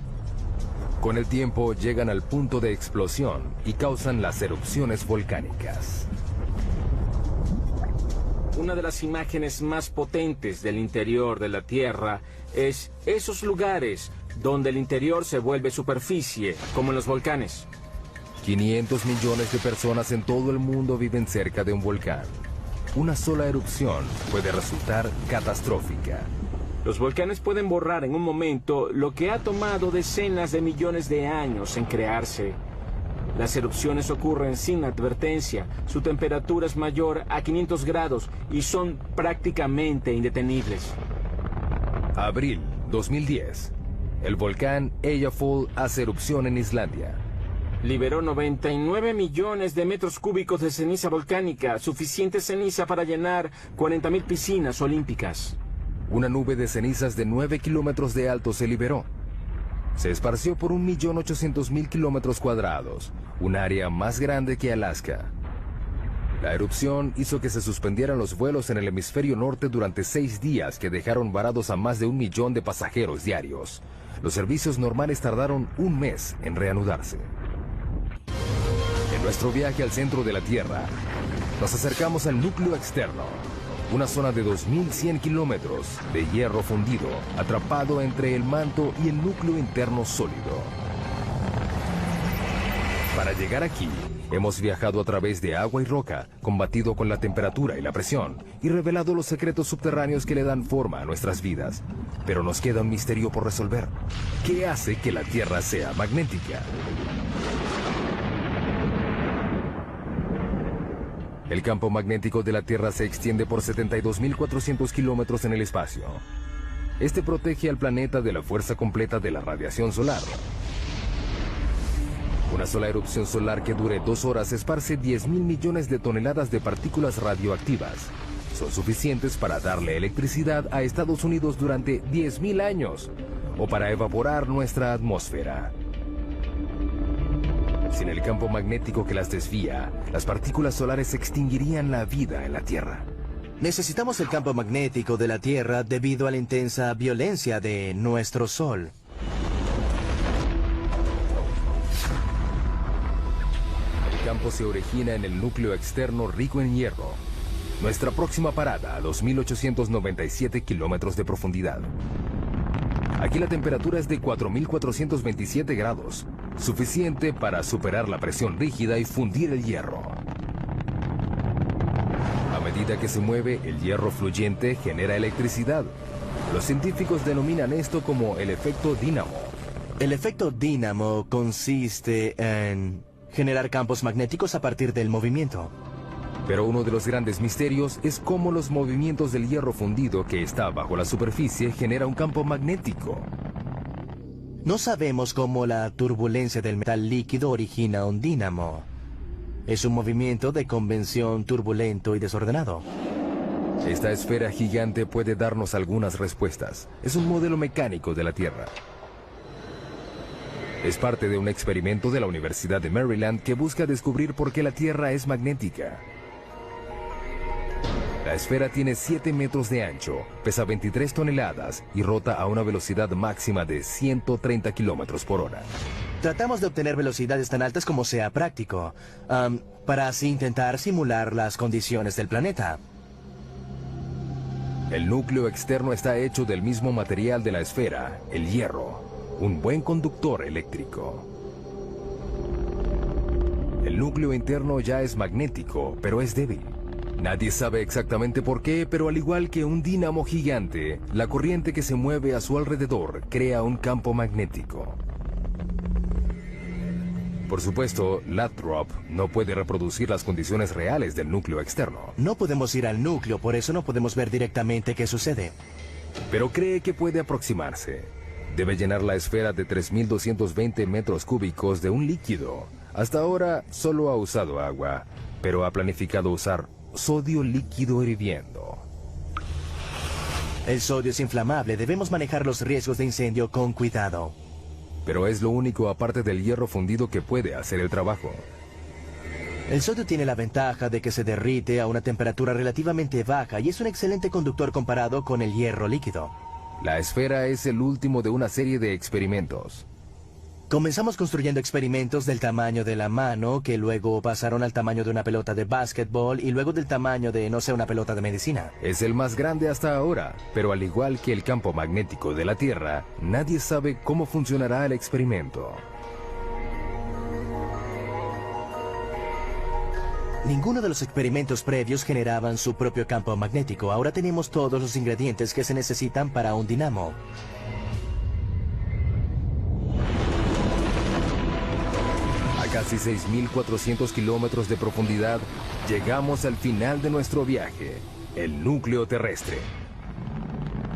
Con el tiempo llegan al punto de explosión y causan las erupciones volcánicas. Una de las imágenes más potentes del interior de la Tierra es esos lugares donde el interior se vuelve superficie, como en los volcanes. 500 millones de personas en todo el mundo viven cerca de un volcán. Una sola erupción puede resultar catastrófica. Los volcanes pueden borrar en un momento lo que ha tomado decenas de millones de años en crearse. Las erupciones ocurren sin advertencia, su temperatura es mayor a 500 grados y son prácticamente indetenibles. Abril 2010. El volcán Eyjafjall hace erupción en Islandia. Liberó 99 millones de metros cúbicos de ceniza volcánica, suficiente ceniza para llenar 40.000 piscinas olímpicas. Una nube de cenizas de 9 kilómetros de alto se liberó. Se esparció por 1.800.000 kilómetros cuadrados, un área más grande que Alaska. La erupción hizo que se suspendieran los vuelos en el hemisferio norte durante 6 días que dejaron varados a más de 1 millón de pasajeros diarios. Los servicios normales tardaron un mes en reanudarse. En nuestro viaje al centro de la Tierra, nos acercamos al núcleo externo, una zona de 2.100 kilómetros de hierro fundido, atrapado entre el manto y el núcleo interno sólido. Para llegar aquí, hemos viajado a través de agua y roca, combatido con la temperatura y la presión, y revelado los secretos subterráneos que le dan forma a nuestras vidas. Pero nos queda un misterio por resolver. ¿Qué hace que la Tierra sea magnética? El campo magnético de la Tierra se extiende por 72.400 kilómetros en el espacio. Este protege al planeta de la fuerza completa de la radiación solar. Una sola erupción solar que dure 2 horas esparce 10.000 millones de toneladas de partículas radioactivas. Son suficientes para darle electricidad a Estados Unidos durante 10.000 años, o para evaporar nuestra atmósfera. Sin el campo magnético que las desvía, las partículas solares extinguirían la vida en la Tierra. Necesitamos el campo magnético de la Tierra debido a la intensa violencia de nuestro Sol. El campo se origina en el núcleo externo rico en hierro. Nuestra próxima parada a 2.897 kilómetros de profundidad. Aquí la temperatura es de 4.427 grados, suficiente para superar la presión rígida y fundir el hierro. A medida que se mueve, el hierro fluyente genera electricidad. Los científicos denominan esto como el efecto dínamo. El efecto dínamo consiste en generar campos magnéticos a partir del movimiento. Pero uno de los grandes misterios es cómo los movimientos del hierro fundido que está bajo la superficie genera un campo magnético. No sabemos cómo la turbulencia del metal líquido origina un dínamo. Es un movimiento de convención turbulento y desordenado. Esta esfera gigante puede darnos algunas respuestas. Es un modelo mecánico de la Tierra. Es parte de un experimento de la Universidad de Maryland que busca descubrir por qué la Tierra es magnética. La esfera tiene 7 metros de ancho, pesa 23 toneladas y rota a una velocidad máxima de 130 kilómetros por hora. Tratamos de obtener velocidades tan altas como sea práctico, para así intentar simular las condiciones del planeta. El núcleo externo está hecho del mismo material de la esfera, el hierro, un buen conductor eléctrico. El núcleo interno ya es magnético, pero es débil. Nadie sabe exactamente por qué, pero al igual que un dínamo gigante, la corriente que se mueve a su alrededor crea un campo magnético. Por supuesto, Lathrop no puede reproducir las condiciones reales del núcleo externo. No podemos ir al núcleo, por eso no podemos ver directamente qué sucede. Pero cree que puede aproximarse. Debe llenar la esfera de 3.220 metros cúbicos de un líquido. Hasta ahora solo ha usado agua, pero ha planificado usar sodio líquido hirviendo. El sodio es inflamable, debemos manejar los riesgos de incendio con cuidado. Pero es lo único aparte del hierro fundido que puede hacer el trabajo. El sodio tiene la ventaja de que se derrite a una temperatura relativamente baja y es un excelente conductor comparado con el hierro líquido. La esfera es el último de una serie de experimentos. Comenzamos construyendo experimentos del tamaño de la mano, que luego pasaron al tamaño de una pelota de básquetbol y luego del tamaño de, no sé, una pelota de medicina. Es el más grande hasta ahora, pero al igual que el campo magnético de la Tierra, nadie sabe cómo funcionará el experimento. Ninguno de los experimentos previos generaban su propio campo magnético. Ahora tenemos todos los ingredientes que se necesitan para un dinamo. Casi 6.400 kilómetros de profundidad, llegamos al final de nuestro viaje, el núcleo terrestre.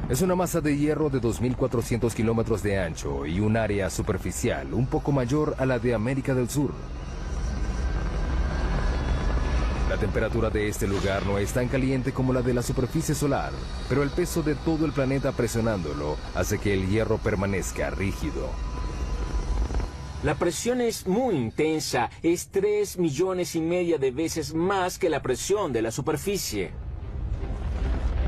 Es una masa de hierro de 2.400 kilómetros de ancho y un área superficial un poco mayor a la de América del Sur. La temperatura de este lugar no es tan caliente como la de la superficie solar, pero el peso de todo el planeta presionándolo hace que el hierro permanezca rígido. La presión es muy intensa, es 3,5 millones de veces más que la presión de la superficie.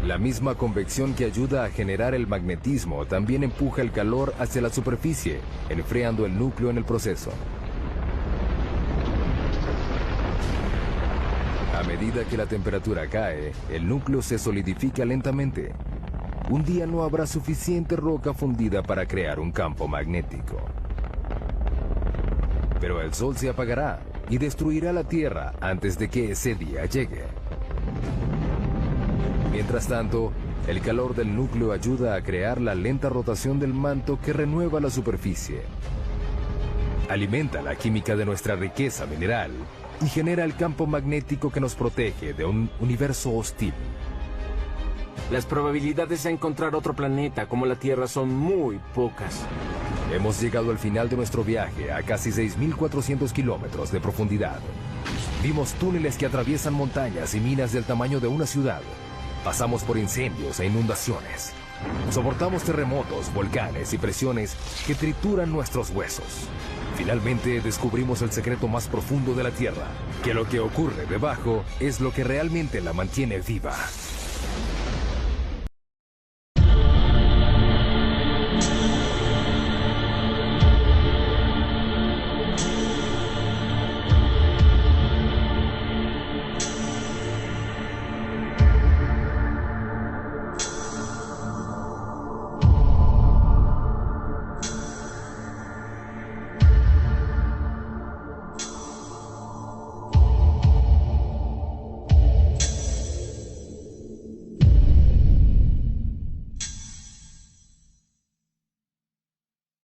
La misma convección que ayuda a generar el magnetismo también empuja el calor hacia la superficie, enfriando el núcleo en el proceso. A medida que la temperatura cae, el núcleo se solidifica lentamente. Un día no habrá suficiente roca fundida para crear un campo magnético. Pero el sol se apagará y destruirá la Tierra antes de que ese día llegue. Mientras tanto, el calor del núcleo ayuda a crear la lenta rotación del manto que renueva la superficie. Alimenta la química de nuestra riqueza mineral y genera el campo magnético que nos protege de un universo hostil. Las probabilidades de encontrar otro planeta como la Tierra son muy pocas. Hemos llegado al final de nuestro viaje a casi 6.400 kilómetros de profundidad. Vimos túneles que atraviesan montañas y minas del tamaño de una ciudad. Pasamos por incendios e inundaciones. Soportamos terremotos, volcanes y presiones que trituran nuestros huesos. Finalmente descubrimos el secreto más profundo de la Tierra, que lo que ocurre debajo es lo que realmente la mantiene viva.